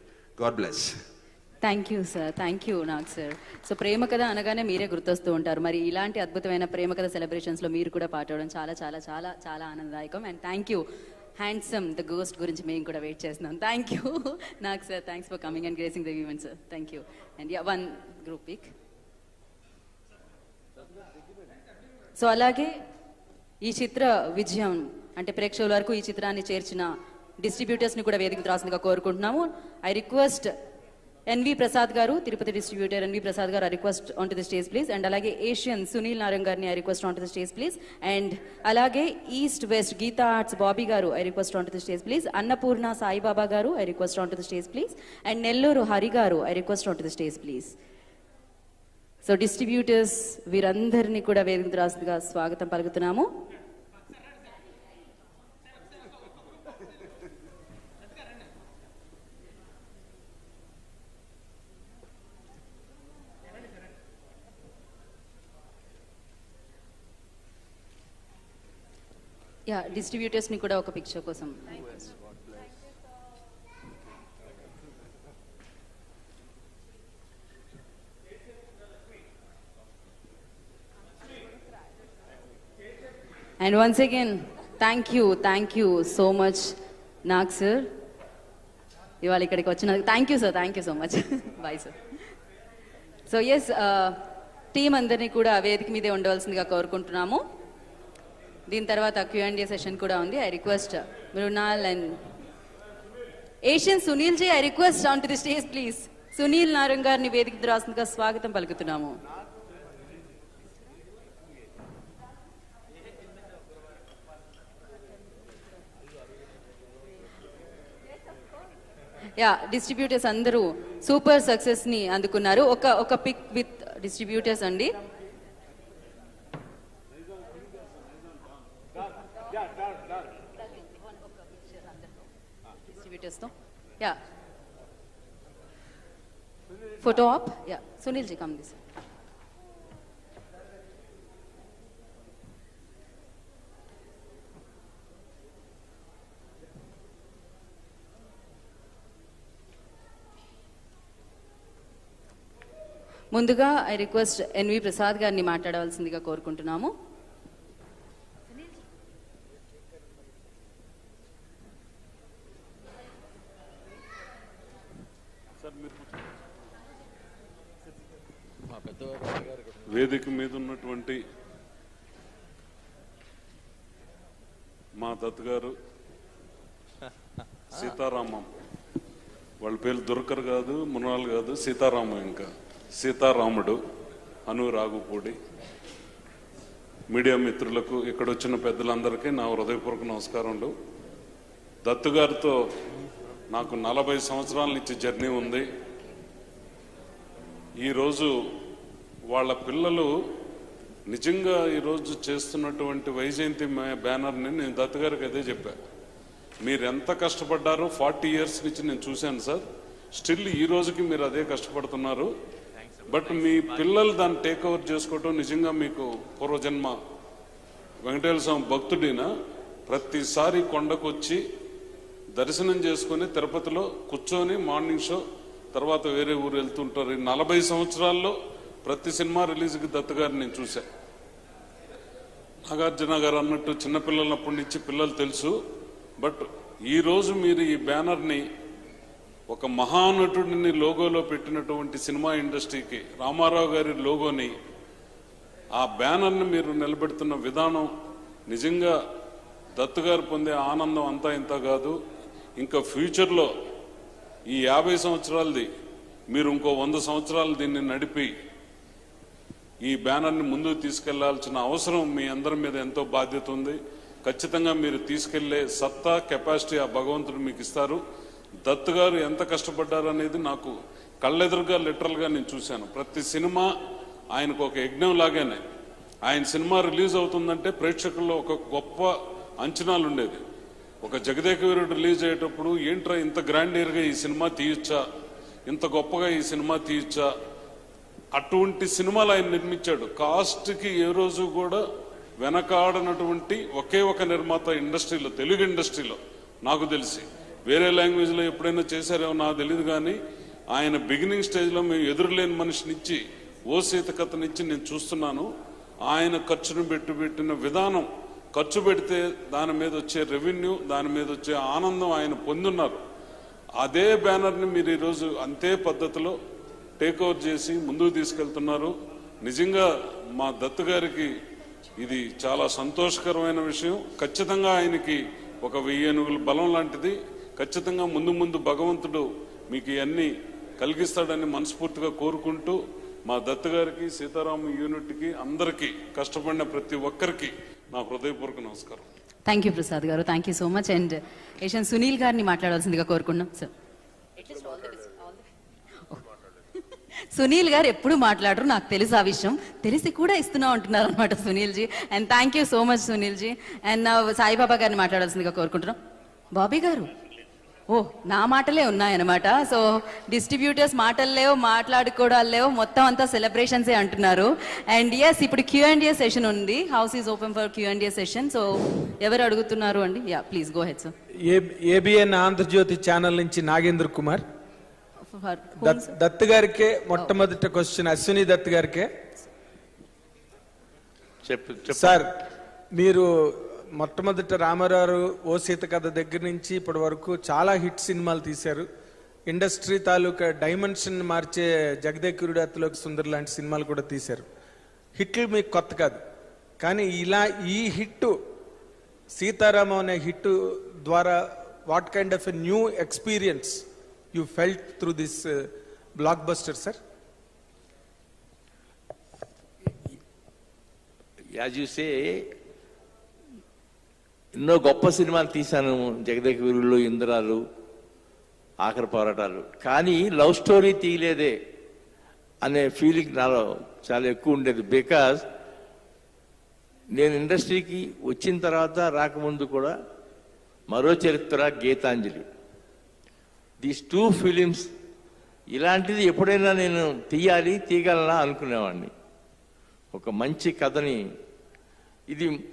God bless. Thank you sir, thank you Nag sir. So ప్రేమ కథ అనగానే మీరే గుర్తొస్తూ ఉంటారు. మరి ఇలాంటి అద్భుతమైన ప్రేమ కథ సెలబ్రేషన్స్లో మీరు కూడా పాట అవడం చాలా చాలా చాలా చాలా ఆనందదాయకం. And thank you handsome the ghost గురించి మేము కూడా వెయిట్ చేస్తున్నాం. Thank you Nag sir, thanks for coming and gracing the event sir. Thank you. And yeah, 1 group pic. So అలాగే ఈ చిత్ర విజయం అంటే ప్రేక్షకుల వరకు ఈ చిత్రాన్ని చేర్చిన డిస్ట్రిబ్యూటర్స్ని కూడా వేదికకు రాసిందిగా కోరుకుంటున్నాము. ఐ రిక్వెస్ట్ ఎన్వి ప్రసాద్ గారు, తిరుపతి డిస్ట్రిబ్యూటర్ ఎన్వి ప్రసాద్ గారు, I request on to the stage please. And అలాగే ఏషియన్ సునీల్ నారంగ్ గారిని I request on to the stage please. And అలాగే east west Geetha arts Bobby గారు, I request on to the stage please. Annapurna Saibaba గారు, I request on to the stage please. And Nellore Hari గారు, I request on to the stage please. So distributors వీరందరినీ కూడా వేదికకు రాసిందిగా స్వాగతం పలుకుతున్నాము. Yeah, డిస్ట్రిబ్యూటర్స్ని కూడా ఒక పిక్చర్ కోసం. And once again, thank you so much, Nag sir. ఇవాళ ఇక్కడికి వచ్చిన thank you sir, thank you so much. Bye sir. So yes, team అందరినీ కూడా వేదిక మీదే ఉండవలసిందిగా కోరుకుంటున్నాము. దీని తర్వాత Q&A సెషన్ కూడా ఉంది. I request Mrinal and Asian Sunil ji, I request on to the stage please. Sunil Narang గారిని వేదిక రాసిందిగా స్వాగతం పలుకుతున్నాము. యా, డిస్ట్రిబ్యూటర్స్ అందరూ సూపర్ సక్సెస్ ని అందుకున్నారు. ఒక పిక్ విత్ డిస్ట్రిబ్యూటర్స్ అండి. డిస్ట్రిబ్యూటర్స్ తో yeah photo op. Yeah, Sunil ji come this. ముందుగా ఐ రిక్వెస్ట్ ఎన్వి ప్రసాద్ గారిని మాట్లాడవలసిందిగా కోరుకుంటున్నాము. మా పెద్ద వేదిక మీద ఉన్నటువంటి మా దత్ గారు, సీతారామం, వాళ్ళ పేరు దుల్కర్ కాదు, మృణాల్ కాదు, సీతారామం, ఇంకా సీతారాముడు, హను రాగుపూడి, మీడియా మిత్రులకు, ఇక్కడ వచ్చిన పెద్దలందరికీ నా హృదయపూర్వక నమస్కారములు. దత్తు గారితో నాకు 40 సంవత్సరాల నుంచి జర్నీ ఉంది. ఈరోజు వాళ్ళ పిల్లలు నిజంగా ఈరోజు చేస్తున్నటువంటి వైజయంతి బ్యానర్ని నేను దత్తు గారికి అదే చెప్పాను. మీరు ఎంత కష్టపడ్డారో 40 ఇయర్స్ నుంచి నేను చూశాను సార్. స్టిల్ ఈ రోజుకి మీరు అదే కష్టపడుతున్నారు. బట్ మీ పిల్లలు దాన్ని టేక్ ఓవర్ చేసుకోవటం నిజంగా మీకు పూర్వజన్మ. వెంకటేశ్వర స్వామి భక్తుడినా ప్రతిసారి కొండకు వచ్చి దర్శనం చేసుకుని తిరుపతిలో కూర్చొని మార్నింగ్ షో తర్వాత వేరే ఊరు వెళ్తుంటారు. 40 సంవత్సరాల్లో ప్రతి సినిమా రిలీజ్కి దత్తు గారిని నేను చూశా. నాగార్జున గారు అన్నట్టు చిన్నపిల్లలప్పటి నుంచి పిల్లలు తెలుసు. బట్ ఈరోజు మీరు ఈ బ్యానర్ని ఒక మహానటుడిని లోగోలో పెట్టినటువంటి సినిమా ఇండస్ట్రీకి రామారావు గారి లోగోని, ఆ బ్యానర్ని మీరు నిలబెడుతున్న విధానం నిజంగా దత్తు గారు పొందే ఆనందం అంతా ఇంత కాదు. ఇంకా ఫ్యూచర్లో ఈ 50 సంవత్సరాలది మీరు ఇంకో 100 సంవత్సరాలు దీన్ని నడిపి ఈ బ్యానర్ని ముందుకు తీసుకెళ్లాల్సిన అవసరం మీ అందరి మీద ఎంతో బాధ్యత ఉంది. ఖచ్చితంగా మీరు తీసుకెళ్లే సత్తా, కెపాసిటీ ఆ భగవంతుడు మీకు ఇస్తారు. దత్తు గారు ఎంత కష్టపడ్డారు అనేది నాకు కళ్ళెదురుగా లిటరల్గా నేను చూశాను. ప్రతి సినిమా ఆయనకు ఒక యజ్ఞం లాగానే. ఆయన సినిమా రిలీజ్ అవుతుందంటే ప్రేక్షకుల్లో ఒక గొప్ప అంచనాలు ఉండేది. ఒక జగదేక వీరుడు రిలీజ్ అయ్యేటప్పుడు ఏంట్రా ఇంత గ్రాండియర్గా ఈ సినిమా తీయచ్చా, ఇంత గొప్పగా ఈ సినిమా తీయచ్చా, అటువంటి సినిమాలు ఆయన నిర్మించాడు. కాస్ట్కి ఏ రోజు కూడా వెనకాడనటువంటి ఒకే ఒక నిర్మాత ఇండస్ట్రీలో, తెలుగు ఇండస్ట్రీలో నాకు తెలిసి. వేరే లాంగ్వేజ్లో ఎప్పుడైనా చేశారేమో నాకు తెలియదు, కానీ ఆయన బిగినింగ్ స్టేజ్లో మేము ఎదురులేని మనిషినిచ్చి, ఓ సీత కథనిచ్చి నేను చూస్తున్నాను. ఆయన ఖర్చును పెట్టిన విధానం, ఖర్చు పెడితే దాని మీద వచ్చే రెవెన్యూ, దాని మీద వచ్చే ఆనందం ఆయన పొందున్నారు. అదే బ్యానర్ని మీరు ఈరోజు అంతే పద్ధతిలో టేక్ ఓవర్ చేసి ముందుకు తీసుకెళ్తున్నారు. నిజంగా మా దత్తు గారికి ఇది చాలా సంతోషకరమైన విషయం. ఖచ్చితంగా ఆయనకి ఒక 1000 ఏనుగుల బలం లాంటిది. ఖచ్చితంగా ముందు ముందు భగవంతుడు మీకు ఇవన్నీ కలిగిస్తాడని మనస్ఫూర్తిగా కోరుకుంటూ, మా దత్తు గారికి, సీతారామ యూనిట్కి, అందరికీ కష్టపడిన ప్రతి ఒక్కరికి నా హృదయపూర్వక నమస్కారం. థ్యాంక్ యూ ప్రసాద్ గారు, thank you so much. And Asian Sunil గారిని మాట్లాడాల్సిందిగా కోరుకున్నాం సార్. సునీల్ గారు ఎప్పుడు మాట్లాడరు, నాకు తెలుసు ఆ విషయం, తెలిసి కూడా ఇస్తున్నా ఉంటున్నారు అనమాట Sunil ji. And thank you so much Sunil ji. And నా సాయిబాబా గారిని మాట్లాడాల్సిందిగా కోరుకుంటున్నాం. బాబీ గారు, ఓ నా మాటలే ఉన్నాయన్నమాట. సో డిస్ట్రిబ్యూటర్స్ మాటలు లేవు, మాట్లాడుకోవడాలు లేవు, మొత్తం అంతా సెలబ్రేషన్సే అంటున్నారు. అండ్ ఎస్, ఇప్పుడు Q&A సెషన్ ఉంది. House is open for Q&A session. So ఎవరు అడుగుతున్నారు అండి? Yeah please go ahead sir. ABN Andhrajyothi channel నుంచి నాగేంద్ర కుమార్. దత్ గారికే మొట్టమొదటి క్వశ్చన్, అశ్విని దత్ గారికే. సార్, మీరు మొట్టమొదట రామారావు ఓ సీత కథ దగ్గర నుంచి ఇప్పటి వరకు చాలా హిట్ సినిమాలు తీశారు. ఇండస్ట్రీ తాలూకా డైమెన్షన్ మార్చే జగదేకురుడు అతిలోక సుందర్ లాంటి సినిమాలు కూడా తీశారు. హిట్లు మీకు కొత్త కాదు, కానీ ఇలా ఈ హిట్ సీతారామం అనే హిట్ ద్వారా what kind of a new experience you felt through this blockbuster, sir? As you say, ఎన్నో గొప్ప సినిమాలు తీశాను, జగదేక వీరులు, ఇంద్రాలు, ఆఖరి పోరాటాలు, కానీ లవ్ స్టోరీ తీయలేదే అనే ఫీలింగ్ నాలో చాలా ఎక్కువ ఉండేది. బికాజ్ నేను ఇండస్ట్రీకి వచ్చిన తర్వాత రాకముందు కూడా మరో చరిత్ర, గీతాంజలి, దీస్ 2 ఫిలిమ్స్ ఇలాంటిది ఎప్పుడైనా నేను తీయగలనా అనుకునేవాడిని. ఒక మంచి కథని,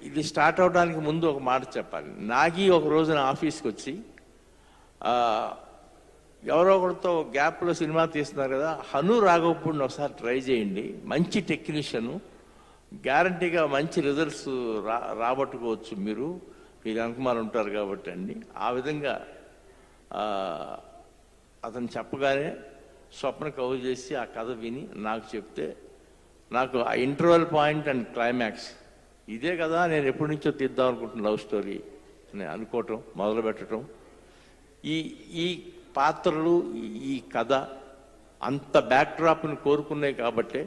ఇది స్టార్ట్ అవడానికి ముందు ఒక మాట చెప్పాలి. నాగి ఒక రోజున ఆఫీస్కి వచ్చి, ఎవరో ఒకరితో గ్యాప్లో సినిమా తీస్తున్నారు కదా, హను రాఘవపూడిని ఒకసారి ట్రై చేయండి, మంచి టెక్నీషియను, గ్యారంటీగా మంచి రిజల్ట్స్ రాబట్టుకోవచ్చు మీరు అనుకుమారు ఉంటారు కాబట్టి అండి. ఆ విధంగా అతను చెప్పగానే స్వప్న కవర్ చేసి ఆ కథ విని నాకు చెప్తే నాకు ఆ ఇంటర్వెల్ పాయింట్ అండ్ క్లైమాక్స్ ఇదే కదా నేను ఎప్పటి నుంచో తీద్దాం అనుకుంటున్న లవ్ స్టోరీ అని అనుకోవటం మొదలుపెట్టడం, ఈ పాత్రలు ఈ కథ అంత బ్యాక్డ్రాప్ని కోరుకున్నాయి కాబట్టి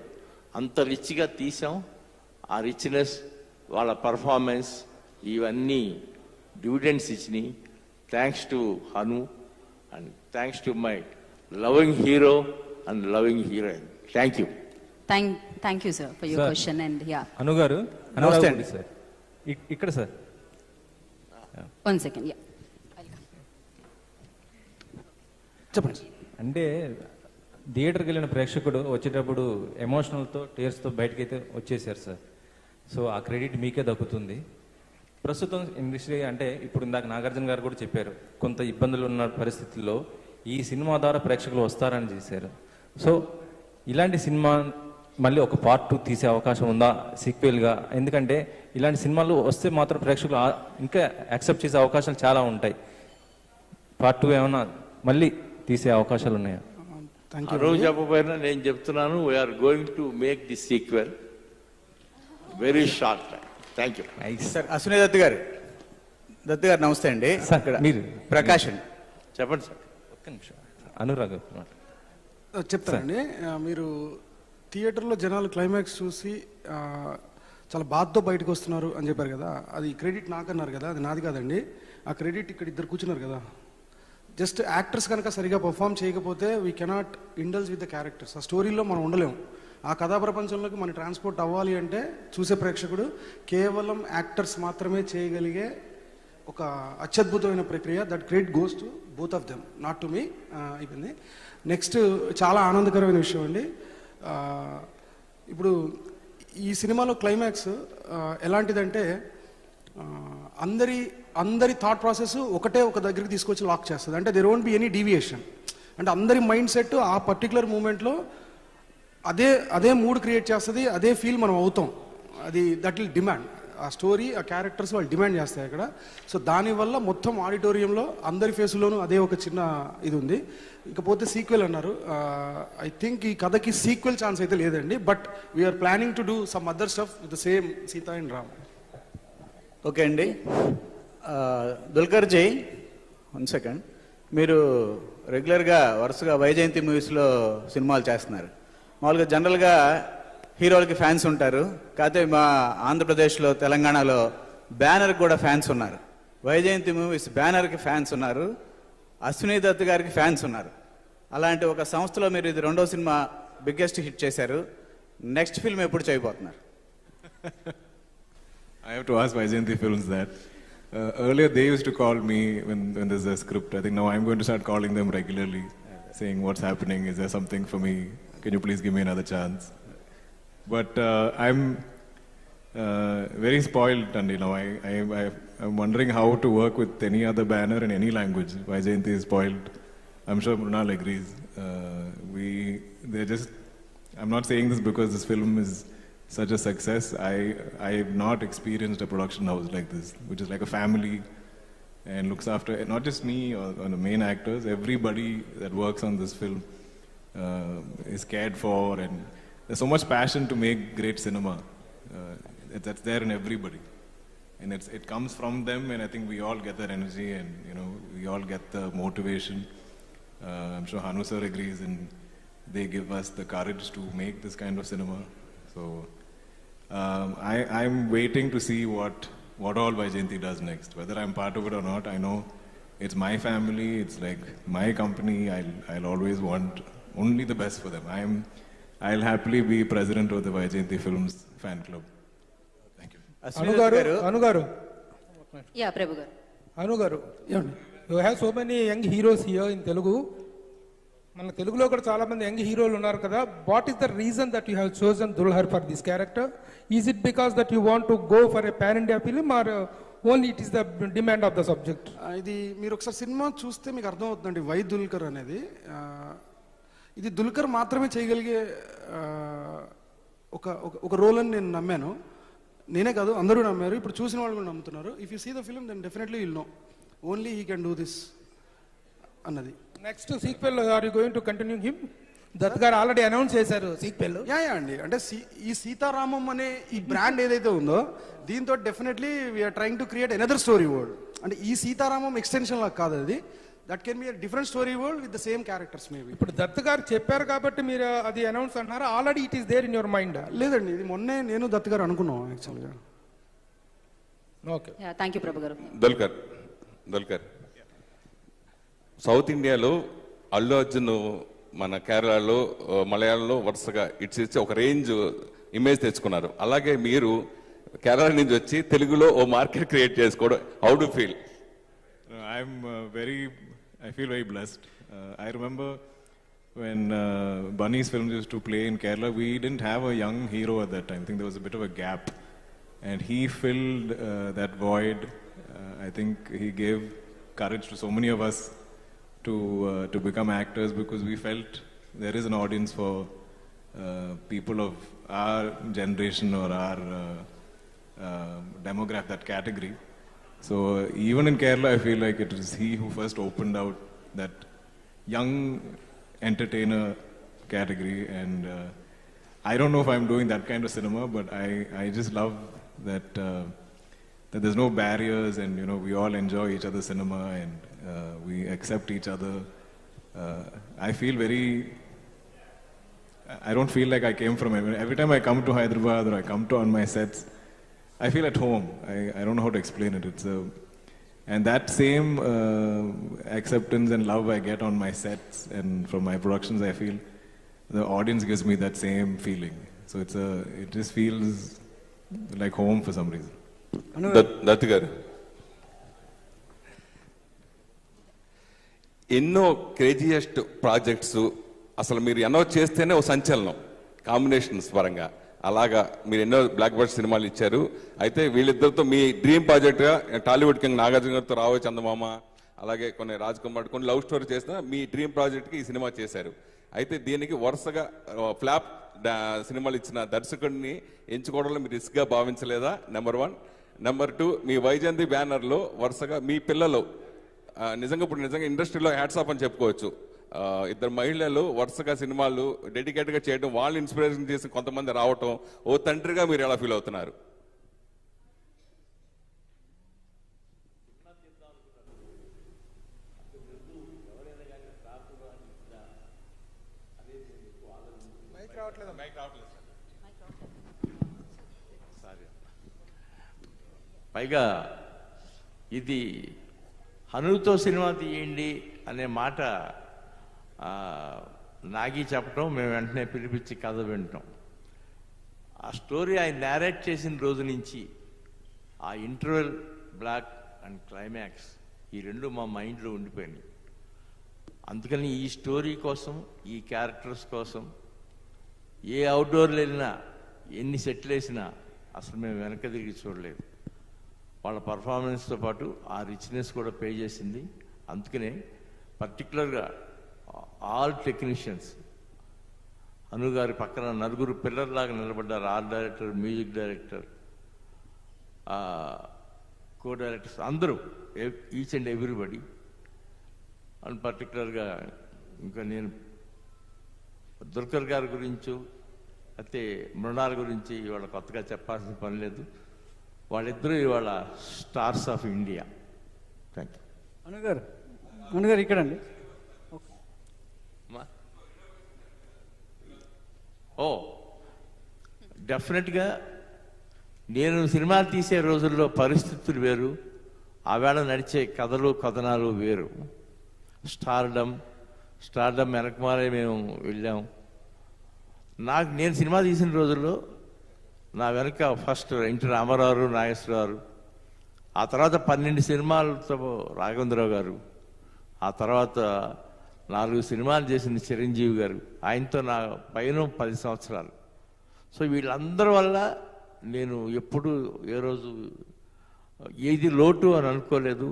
అంత రిచ్గా తీసాం. ఆ రిచ్నెస్, వాళ్ళ పర్ఫార్మెన్స్ ఇవన్నీ డివిడెండ్స్ ఇచ్చినాయి. Thanks to Hanu and thanks to my loving hero and loving heroine. Thank you. Thank you, sir, for your question. And yeah. Hanu garu, నమస్తే sir. Ikkada sir. One second, yeah. చెప్పండి. అంటే థియేటర్కి వెళ్ళిన ప్రేక్షకుడు వచ్చేటప్పుడు ఎమోషనల్తో టీయర్స్తో బయటకైతే వచ్చేసారు సార్. సో ఆ క్రెడిట్ మీకే దక్కుతుంది. ప్రస్తుతం ఇండస్ట్రీ అంటే ఇప్పుడు ఇందాక నాగార్జున గారు కూడా చెప్పారు, కొంత ఇబ్బందులు ఉన్న పరిస్థితుల్లో ఈ సినిమా ద్వారా ప్రేక్షకులు వస్తారని చేశారు. సో ఇలాంటి సినిమా మళ్ళీ ఒక పార్ట్ 2 తీసే అవకాశం ఉందా సీక్వెల్గా? ఎందుకంటే ఇలాంటి సినిమాలు వస్తే మాత్రం ప్రేక్షకులు ఇంకా యాక్సెప్ట్ చేసే అవకాశాలు చాలా ఉంటాయి. పార్ట్ 2 ఏమన్నా మళ్ళీ తీసే అవకాశాలు ఉన్నాయా? ఆ రోజు చెప్పబోయినా నేను చెప్తున్నాను, we are going to make the sequel very short time. Thank you sir. Ashwini Dutt గారు నమస్తే అండి. మీరు ప్రకాష్ అండి. చెప్పండి సార్. ఒక్క నిమిషం అనురాగ్ చెప్తానండి. మీరు థియేటర్లో జనాలు క్లైమాక్స్ చూసి చాలా బాధతో బయటకు వస్తున్నారు అని చెప్పారు కదా, అది క్రెడిట్ నాకన్నారు కదా, అది నాది కాదండి. ఆ క్రెడిట్ ఇక్కడ ఇద్దరు కూర్చున్నారు కదా. జస్ట్ యాక్టర్స్ కనుక సరిగా పర్ఫామ్ చేయకపోతే we cannot indulge with the characters. ఆ స్టోరీలో మనం ఉండలేము. ఆ కథా ప్రపంచంలోకి మనం ట్రాన్స్పోర్ట్ అవ్వాలి అంటే చూసే ప్రేక్షకుడు కేవలం యాక్టర్స్ మాత్రమే చేయగలిగే ఒక అత్యద్భుతమైన ప్రక్రియ. That credit goes to both of them, not to me. అయిపోయింది. నెక్స్ట్ చాలా ఆనందకరమైన విషయం అండి. ఇప్పుడు ఈ సినిమాలో క్లైమాక్స్ ఎలాంటిదంటే అందరి థాట్ ప్రాసెస్ ఒకటే ఒక దగ్గరికి తీసుకొచ్చి లాక్ చేస్తుంది. అంటే there won't be any deviation. అంటే అందరి మైండ్ సెట్ ఆ పర్టికులర్ మూమెంట్లో అదే మూడ్ క్రియేట్ చేస్తుంది, అదే ఫీల్ మనం అవుతాం. అది దట్ విల్ డిమాండ్. ఆ స్టోరీ, ఆ క్యారెక్టర్స్ వాళ్ళు డిమాండ్ చేస్తాయి అక్కడ. సో దానివల్ల మొత్తం ఆడిటోరియంలో అందరి ఫేసులోనూ అదే ఒక చిన్న ఇది ఉంది. ఇకపోతే సీక్వెల్ అన్నారు. ఐ థింక్ ఈ కథకి సీక్వెల్ ఛాన్స్ అయితే లేదండి. But we are planning to do some other stuff with the same Sita and Ram. Okay అండి. దుల్కర్ జై, 1 సెకండ్. మీరు రెగ్యులర్గా వరుసగా వైజయంతి మూవీస్లో సినిమాలు చేస్తున్నారు. మామూలుగా జనరల్గా హీరోలకి ఫ్యాన్స్ ఉంటారు, కాకపోతే మా ఆంధ్రప్రదేశ్లో తెలంగాణలో బ్యానర్కి కూడా ఫ్యాన్స్ ఉన్నారు. వైజయంతి మూవీస్ బ్యానర్కి ఫ్యాన్స్ ఉన్నారు, అశ్విని దత్ గారికి ఫ్యాన్స్ ఉన్నారు. అలాంటి ఒక సంస్థలో మీరు ఇది 2వ సినిమా బిగ్గెస్ట్ హిట్ చేశారు. నెక్స్ట్ ఫిల్మ్ ఎప్పుడు చేయబోతున్నారు? I have to ask Vyjayanti Films that. Earlier they used to call me when there's a script. I think now I'm going to start calling them regularly, saying what's happening, is there something for me, can you please give me another chance? But I'm very spoiled, and I'm wondering how to work with any other banner in any language. Vyjayanti is spoiled. I'm sure Mrunal agrees. I'm not saying this because this film is such a success. I've not experienced a production house like this, which is like a family and looks after not just me or the main actors. Everybody that works on this film is cared for, and there's so much passion to make great cinema. That's there in everybody, and it comes from them, and I think we all get that energy, and we all get the motivation. I'm sure Hanu sir agrees, and they give us the courage to make this kind of cinema. So I'm waiting to see what all Vyjayanti does next. Whether I'm part of it or not, I know it's my family, it's like my company. I'll always want only the best for them. I'll happily be president of the Vyjayanti Films fan club. Thank you. Hanu garu. Yeah, Prabhu garu. Hanu garu. You have so many young heroes here in Telugu. మన తెలుగులో కూడా చాలా మంది young హీరోలు ఉన్నారు కదా. What is the reason that you have chosen Dulquer for this character? Is it because that you want to go for a pan India film, or only it is the demand of the subject? ఇది మీరు ఒకసారి cinema చూస్తే మీకు అర్థం అవుతుందండి. Why Dulquer అనేది ఇది దుల్కర్ మాత్రమే చేయగలిగే ఒక రోల్ అని నేను నమ్మాను. నేనే కాదు, అందరూ నమ్మారు. ఇప్పుడు చూసిన వాళ్ళు కూడా నమ్ముతున్నారు. If you see the film then definitely will know only he can do this అన్నది. Next sequel are you going to continue him? Dutt గారు ఆల్రెడీ అనౌన్స్ చేశారు సీక్వెల్. యా అండి, అంటే ఈ సీతారామం అనే ఈ బ్రాండ్ ఏదైతే ఉందో దీంతో definitely we are trying to create another story world. అంటే ఈ సీతారామం ఎక్స్టెన్షన్ లాగా కాదు అది, that can be different story world with the same characters maybe. ఇప్పుడు దత్ గారు చెప్పారు కాబట్టి మీరు అది అనౌన్స్ అంటున్నారు, already it is there in your mind? లేదండి, ఇది మొన్నే నేను దత్ గారు అనుకున్నాం యాక్చువల్గా. ఓకే, థ్యాంక్ యూ ప్రభు గారు. దుల్కర్ సౌత్ ఇండియాలో అల్లు అర్జున్ మన కేరళలో మలయాళంలో వరుసగా ఇచ్చి ఒక రేంజ్ ఇమేజ్ తెచ్చుకున్నారు. అలాగే మీరు కేరళ నుంచి వచ్చి తెలుగులో ఓ మార్కెట్ క్రియేట్ చేసుకోవడం, how do feel? I feel very blessed. I remember when Bunny's films used to play in Kerala, we didn't have a young hero at that time. I think there was a bit of a gap. And he filled that void. I think he gave courage to so many of us to become actors, because we felt there is an audience for people of our generation or our demographic, that category. So even in Kerala, I feel like it was he who first opened out that young entertainer category. And I don't know if I'm doing that kind of cinema, but I just love that that there's no barriers, and you know, we all enjoy each other's cinema, and we accept each other. I feel I don't feel like I came from every time I come to Hyderabad or I come to on my sets, I feel at home. I don't know how to explain it. And that same acceptance and love I get on my sets and from my productions, I feel the audience gives me that same feeling. So it just feels like home for some reason. Dutt గారు, ఎన్నో craziest projects అసలు మీరు ఎన్నో చేస్తేనే ఓ సంచలనం combinations పరంగా. అలాగా మీరు ఎన్నో బ్లాక్ బస్టర్ సినిమాలు ఇచ్చారు. అయితే వీళ్ళిద్దరితో మీ డ్రీమ్ ప్రాజెక్ట్గా టాలీవుడ్ కింగ్ నాగార్జున గారితో రావో చందమామ, అలాగే కొన్ని రాజ్ కుమార్, కొన్ని లవ్ స్టోరీ చేసిన మీ డ్రీమ్ ప్రాజెక్ట్కి ఈ సినిమా చేశారు. అయితే దీనికి వరుసగా ఫ్లాప్ సినిమాలు ఇచ్చిన దర్శకుడిని ఎంచుకోవడంలో మీరు రిస్క్గా భావించలేదా? నెంబర్ 1. నెంబర్ 2, మీ వైజయంతి బ్యానర్లో వరుసగా మీ పిల్లలు నిజంగా ఇండస్ట్రీలో హ్యాట్స్ ఆఫ్ అని చెప్పుకోవచ్చు. ఇద్దరు మహిళలు వరుసగా సినిమాలు డెడికేట్గా చేయడం, వాళ్ళు ఇన్స్పిరేషన్ చేసి కొంతమంది రావటం, ఓ తండ్రిగా మీరు ఎలా ఫీల్ అవుతున్నారు? పైగా ఇది హనుతో సినిమా తీయండి అనే మాట నాగి చెప్పడం, మేము వెంటనే పిలిపించి కథ వింటాం. ఆ స్టోరీ ఆయన నేరేట్ చేసిన రోజు నుంచి ఆ ఇంటర్వెల్, బ్లాక్ అండ్ క్లైమాక్స్, ఈ రెండు మా మైండ్లో ఉండిపోయినాయి. అందుకని ఈ స్టోరీ కోసం, ఈ క్యారెక్టర్స్ కోసం ఏ అవుట్డోర్లు వెళ్ళినా, ఎన్ని సెట్లు వేసినా అసలు మేము వెనక తిరిగి చూడలేదు. వాళ్ళ పర్ఫార్మెన్స్తో పాటు ఆ రిచ్నెస్ కూడా పే చేసింది. అందుకనే పర్టికులర్గా ఆల్ టెక్నీషియన్స్ హను గారి పక్కన నలుగురు పిల్లర్లాగా నిలబడ్డారు. Art director, music director, co directors అందరూ, ఈచ్ అండ్ ఎవ్రీబడి. అండ్ పర్టికులర్గా ఇంకా నేను దుల్కర్ గారి గురించి, అయితే మృణాల్ గురించి ఇవాళ కొత్తగా చెప్పాల్సిన పని లేదు. వాళ్ళిద్దరూ ఇవాళ stars of India. Thank you. అనుగారు ఇక్కడండి. డెఫినెట్గా నేను సినిమాలు తీసే రోజుల్లో పరిస్థితులు వేరు, ఆవేళ నడిచే కథలు కథనాలు వేరు. స్టార్డమ్ వెనకమాలే మేము వెళ్ళాం. నేను సినిమా తీసిన రోజుల్లో నా వెనక ఫస్ట్ ఎన్టీ రామారావు, నాగేశ్వరరావు, ఆ తర్వాత 12 సినిమాలతో రాఘవేంద్రరావు గారు, ఆ తర్వాత 4 సినిమాలు చేసిన చిరంజీవి గారు, ఆయనతో నా పైన 10 సంవత్సరాలు. సో వీళ్ళందరి వల్ల నేను ఎప్పుడు ఏ రోజు ఏది లోటు అని అనుకోలేదు.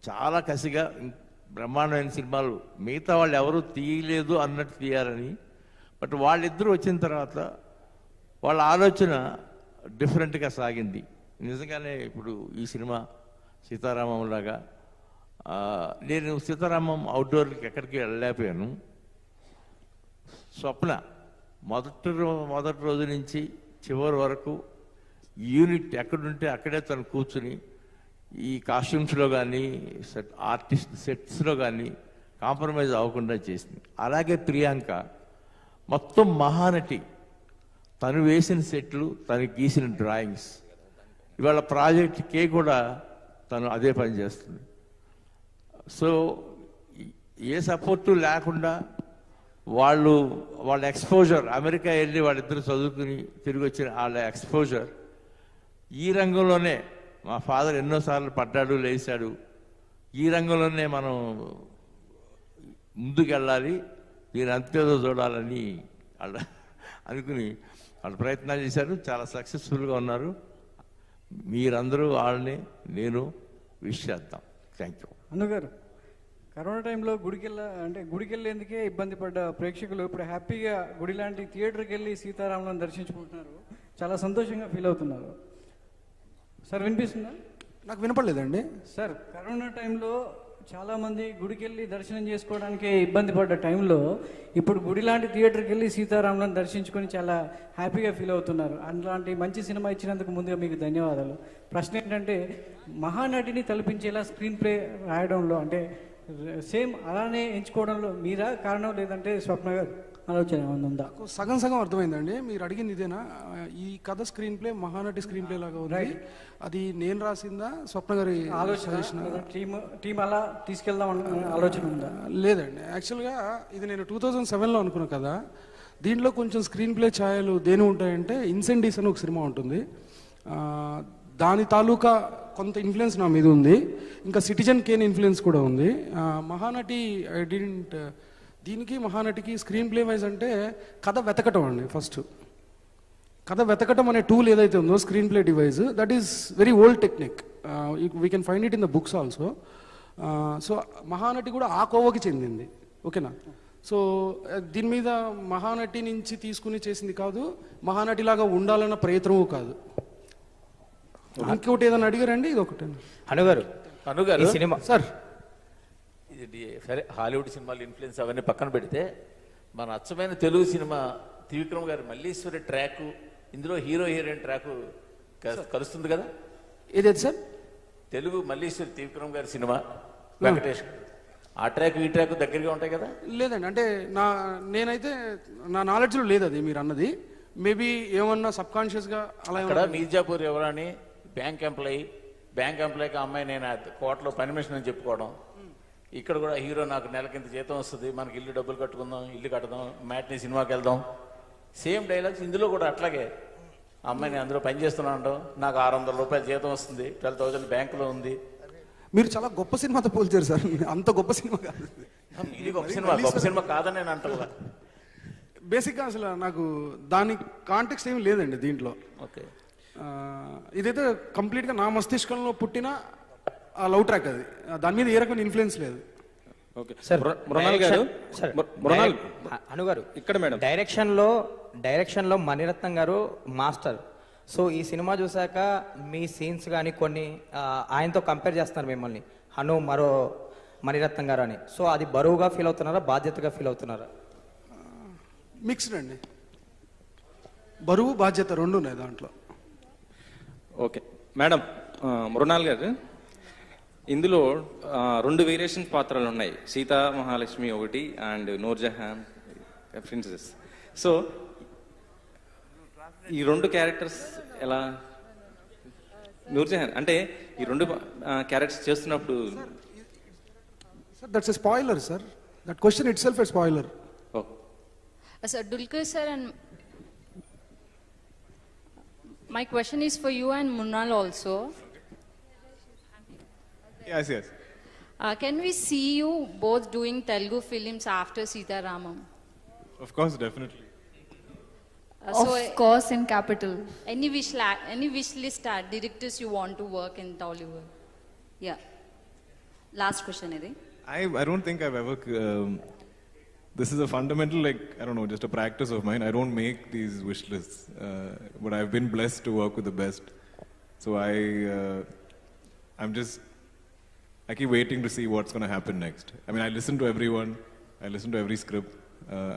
చాలా కసిగా బ్రహ్మాండమైన సినిమాలు మిగతా వాళ్ళు ఎవరూ తీయలేదు అన్నట్టు తీయాలని. బట్ వాళ్ళిద్దరూ వచ్చిన తర్వాత వాళ్ళ ఆలోచన డిఫరెంట్గా సాగింది. నిజంగానే ఇప్పుడు ఈ సినిమా సీతారామం లాగా, నేను సీతారామం అవుట్డోర్కి ఎక్కడికి వెళ్ళలేకపోయాను. స్వప్న మొదటి రోజు నుంచి చివరి వరకు యూనిట్ ఎక్కడుంటే అక్కడే తను కూర్చుని ఈ కాస్ట్యూమ్స్లో కానీ సెట్స్లో కానీ కాంప్రమైజ్ అవ్వకుండా చేసింది. అలాగే ప్రియాంక మొత్తం మహానటి, తను వేసిన సెట్లు, తను గీసిన డ్రాయింగ్స్, ఇవాళ ప్రాజెక్ట్ కే కూడా తను అదే పని చేస్తుంది. సో ఏ సపోర్టు లేకుండా వాళ్ళ ఎక్స్పోజర్, అమెరికా వెళ్ళి వాళ్ళిద్దరు చదువుకుని తిరిగి వచ్చిన వాళ్ళ ఎక్స్పోజర్ ఈ రంగంలోనే, మా ఫాదర్ ఎన్నోసార్లు పడ్డాడు లేచాడు, ఈ రంగంలోనే మనం ముందుకెళ్ళాలి, దీని అంతేదో చూడాలని వాళ్ళు అనుకుని వాళ్ళు ప్రయత్నాలు చేశారు. చాలా సక్సెస్ఫుల్గా ఉన్నారు. మీరందరూ వాళ్ళని నేను విష్ చేద్దాం. Thank you. అందుగారు కరోనా టైంలో గుడికి వెళ్ళేందుకే ఇబ్బంది పడ్డ ప్రేక్షకులు ఇప్పుడు హ్యాపీగా గుడి లాంటి థియేటర్కి వెళ్ళి సీతారాములను దర్శించుకుంటున్నారు, చాలా సంతోషంగా ఫీల్ అవుతున్నారు. సార్ వినిపిస్తుందా? నాకు వినపడలేదండి సార్. కరోనా టైంలో చాలామంది గుడికి వెళ్ళి దర్శనం చేసుకోవడానికి ఇబ్బంది పడ్డ టైంలో ఇప్పుడు గుడి లాంటి థియేటర్కి వెళ్ళి సీతారాములను దర్శించుకొని చాలా హ్యాపీగా ఫీల్ అవుతున్నారు. అలాంటి మంచి సినిమా ఇచ్చినందుకు ముందుగా మీకు ధన్యవాదాలు. ప్రశ్న ఏంటంటే, మహానటిని తలపించేలా స్క్రీన్ ప్లే రాయడంలో అంటే సేమ్ అలానే ఎంచుకోవడంలో మీరా కారణం, లేదంటే స్వప్న గారు ఆలోచన ఉందా? సగం సగం అర్థమైందండి. మీరు అడిగింది ఇదేనా? ఈ కథ screen play Mahanati screen play లాగా ఉంది. అది నేను రాసిందా, స్వప్న గారి ఆలోచన? టీం అలా తీసుకెళ్దాం ఆలోచన ఉందా? లేదండి, యాక్చువల్గా ఇది నేను 2007లో అనుకున్నా కదా. దీంట్లో కొంచెం స్క్రీన్ ప్లే ఛాయలు దేని ఉంటాయంటే, ఇన్సెండీస్ అని ఒక సినిమా ఉంటుంది, దాని తాలూకా కొంత ఇన్ఫ్లుయెన్స్ నా మీద ఉంది. ఇంకా సిటిజన్ కేన్ ఇన్ఫ్లుయెన్స్ కూడా ఉంది. మహానటి ఐ డిడెంట్, దీనికి మహానటికి స్క్రీన్ ప్లే వైజ్ అంటే కథ వెతకటం అండి. ఫస్ట్ కథ వెతకటం అనే టూల్ ఏదైతే ఉందో screen play device, that is very old technique. We can find it in the books also. So Mahanati కూడా ఆ కోవకి చెందింది. ఓకేనా? సో దీని మీద మహానటి నుంచి తీసుకుని చేసింది కాదు, మహానటిలాగా ఉండాలన్న ప్రయత్నము కాదు. ఇంకోటి ఏదైనా అడిగారండి? ఇది ఒకటే. అనుగారు సినిమా సార్, ఇది సరే హాలీవుడ్ సినిమాలు ఇన్ఫ్లుయెన్స్ అవన్నీ పక్కన పెడితే, మన అచ్చమైన తెలుగు సినిమా త్రివిక్రమ్ గారి మల్లీశ్వరి ట్రాక్, ఇందులో హీరో హీరోయిన్ ట్రాక్ కలుస్తుంది కదా? ఏదైతే సార్ తెలుగు మల్లీశ్వరి త్రివిక్రమ్ గారి సినిమా వెంకటేష్, ఆ ట్రాక్ ఈ ట్రాక్ దగ్గరగా ఉంటాయి కదా? లేదండి, అంటే నేనైతే నా నాలెడ్జ్లో లేదు అది మీరు అన్నది. మేబీ ఏమన్నా సబ్ కాన్షియస్గా అలా. ఇక్కడ మీర్జాపూర్ ఎవరని బ్యాంక్ ఎంప్లాయీకి అమ్మాయి నేను కోర్టులో పర్మిషన్ అని చెప్పుకోవడం, ఇక్కడ కూడా హీరో నాకు నెలకింత జీతం వస్తుంది, మనకి ఇల్లు డబ్బులు కట్టుకుందాం, ఇల్లు కడదాం, మ్యాట్ని సినిమాకి వెళ్దాం, సేమ్ డైలాగ్స్ ఇందులో కూడా అట్లాగే. అమ్మాయి నేను అందులో పనిచేస్తున్నాను, నాకు 600 రూపాయలు జీతం వస్తుంది, 12,000 బ్యాంకులో ఉంది. మీరు చాలా గొప్ప సినిమాతో పోల్చారు సార్. అంత గొప్ప సినిమా కాదు ఇది. గొప్ప సినిమా కాదని నేను అంటున్నా. బేసిక్గా అసలు నాకు దాని కాంటెక్స్ట్ ఏమి లేదండి దీంట్లో. ఓకే, ఇదైతే కంప్లీట్గా నా మస్తిష్కంలో పుట్టిన ఆ లవ్ ట్రాక్. అది దాని మీద ఏ రకమైన ఇన్ఫ్లుయెన్స్ లేదు. Okay sir. మృణాల్ గారు, హను గారు ఇక్కడ మేడం డైరెక్షన్లో మణిరత్నం గారు మాస్టర్. సో ఈ సినిమా చూసాక మీ సీన్స్ కానీ కొన్ని ఆయనతో కంపేర్ చేస్తున్నారు మిమ్మల్ని, హను మరో మణిరత్నం గారు అని. సో అది బరువుగా ఫీల్ అవుతున్నారా, బాధ్యతగా ఫీల్ అవుతున్నారా? మిక్స్డ్ అండి, బరువు బాధ్యత రెండు ఉన్నాయి దాంట్లో. Okay madam. మృణాల్ గారు, ఇందులో 2 వేరియేషన్ పాత్రలు ఉన్నాయి, సీతా మహాలక్ష్మి ఒకటి అండ్ నూర్జహాన్ ప్రిన్సెస్. సో ఈ 2 క్యారెక్టర్స్ ఎలా? నూర్జహాన్ అంటే ఈ 2 క్యారెక్టర్స్ చేస్తున్నప్పుడు sir, that's a spoiler sir. That question it self a spoiler. Sir, Dulquer sir, and my question is for you and Mrunal also. Yes. Can we see you both doing Telugu films after Sita Ramam? Of course, definitely. Of course, in capital. Any wish list directors you want to work in Tollywood? Yeah. Last question, Idi. I don't think I've ever. This is a fundamental, just a practice of mine. I don't make these wish lists, but I've been blessed to work with the best. So I keep waiting to see what's going to happen next. I mean, I listen to everyone, I listen to every script,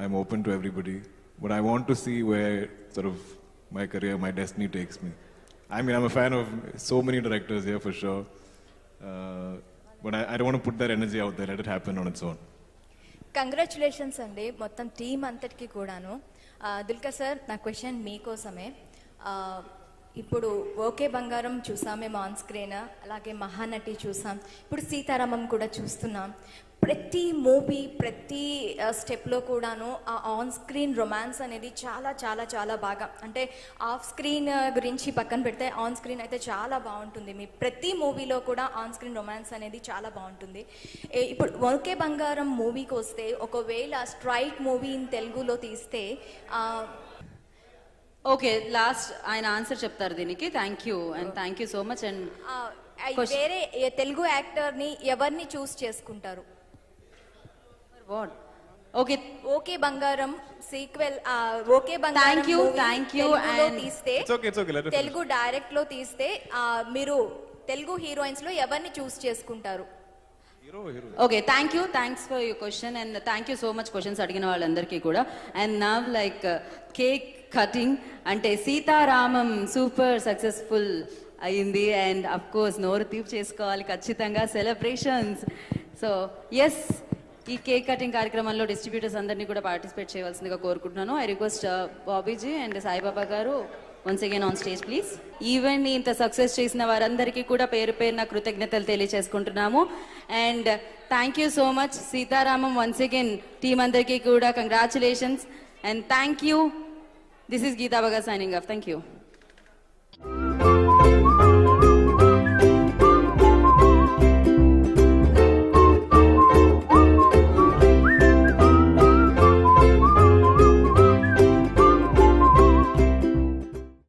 I'm open to everybody. But I want to see where sort of my career, my destiny takes me. I mean, I'm a fan of so many directors here for sure. But I don't want to put that energy out there. Let it happen on its own. Congratulations అండి మొత్తం team అంతటికి కూడాను. Dulquer sir, నా question మీకోసమే. ఇప్పుడు okay బంగారం చూసాం మేము ఆన్ స్క్రీన్, అలాగే మహానటి చూసాం, ఇప్పుడు సీతారామం కూడా చూస్తున్నాం. ప్రతి మూవీ ప్రతి స్టెప్లో కూడాను ఆ ఆన్ స్క్రీన్ రొమాన్స్ అనేది చాలా చాలా చాలా బాగా, అంటే ఆఫ్ స్క్రీన్ గురించి పక్కన పెడితే ఆన్ స్క్రీన్ అయితే చాలా బాగుంటుంది. మీ ప్రతి మూవీలో కూడా ఆన్ స్క్రీన్ రొమాన్స్ అనేది చాలా బాగుంటుంది. ఇప్పుడు ఓకే బంగారం మూవీకి వస్తే, ఒకవేళ స్ట్రైక్ మూవీ ఇన్ తెలుగులో తీస్తే, ఓకే లాస్ట్ ఆయన ఆన్సర్ చెప్తారు దీనికి. Thank you and thank you so much. And వేరే తెలుగు యాక్టర్ని ఎవరిని చూస్ చేసుకుంటారు? వాట్? ఓకే ఓకే బంగారం సీక్వెల్, ఓకే బంగారం థ్యాంక్ యూ అండ్ తీస్తే, తెలుగు డైరెక్ట్ లో తీస్తే మీరు తెలుగు హీరోయిన్స్ లో ఎవరిని చూస్ చేసుకుంటారు? Okay thanks for your question and thank you so much questions అడిగిన వాళ్ళందరికీ కూడా. And now like cake cutting, అంటే సీతారామం సూపర్ సక్సెస్ఫుల్ అయింది అండ్ అఫ్ కోర్స్ నోరు తీపి చేసుకోవాలి ఖచ్చితంగా, సెలబ్రేషన్స్. సో ఎస్, ఈ కేక్ కటింగ్ కార్యక్రమంలో డిస్ట్రిబ్యూటర్స్ అందరినీ కూడా పార్టిసిపేట్ చేయవలసిందిగా కోరుకుంటున్నాను. I request Bhabhiji and Saibaba గారు once again on stage please. Event ని ఇంత సక్సెస్ చేసిన వారందరికీ కూడా పేరు పేరున కృతజ్ఞతలు తెలియజేసుకుంటున్నాము. And thank you so much Sitaramam once again team అందరికీ కూడా congratulations and thank you. This is Geetha బగా సైనింగ్ ఆఫ్. Thank you.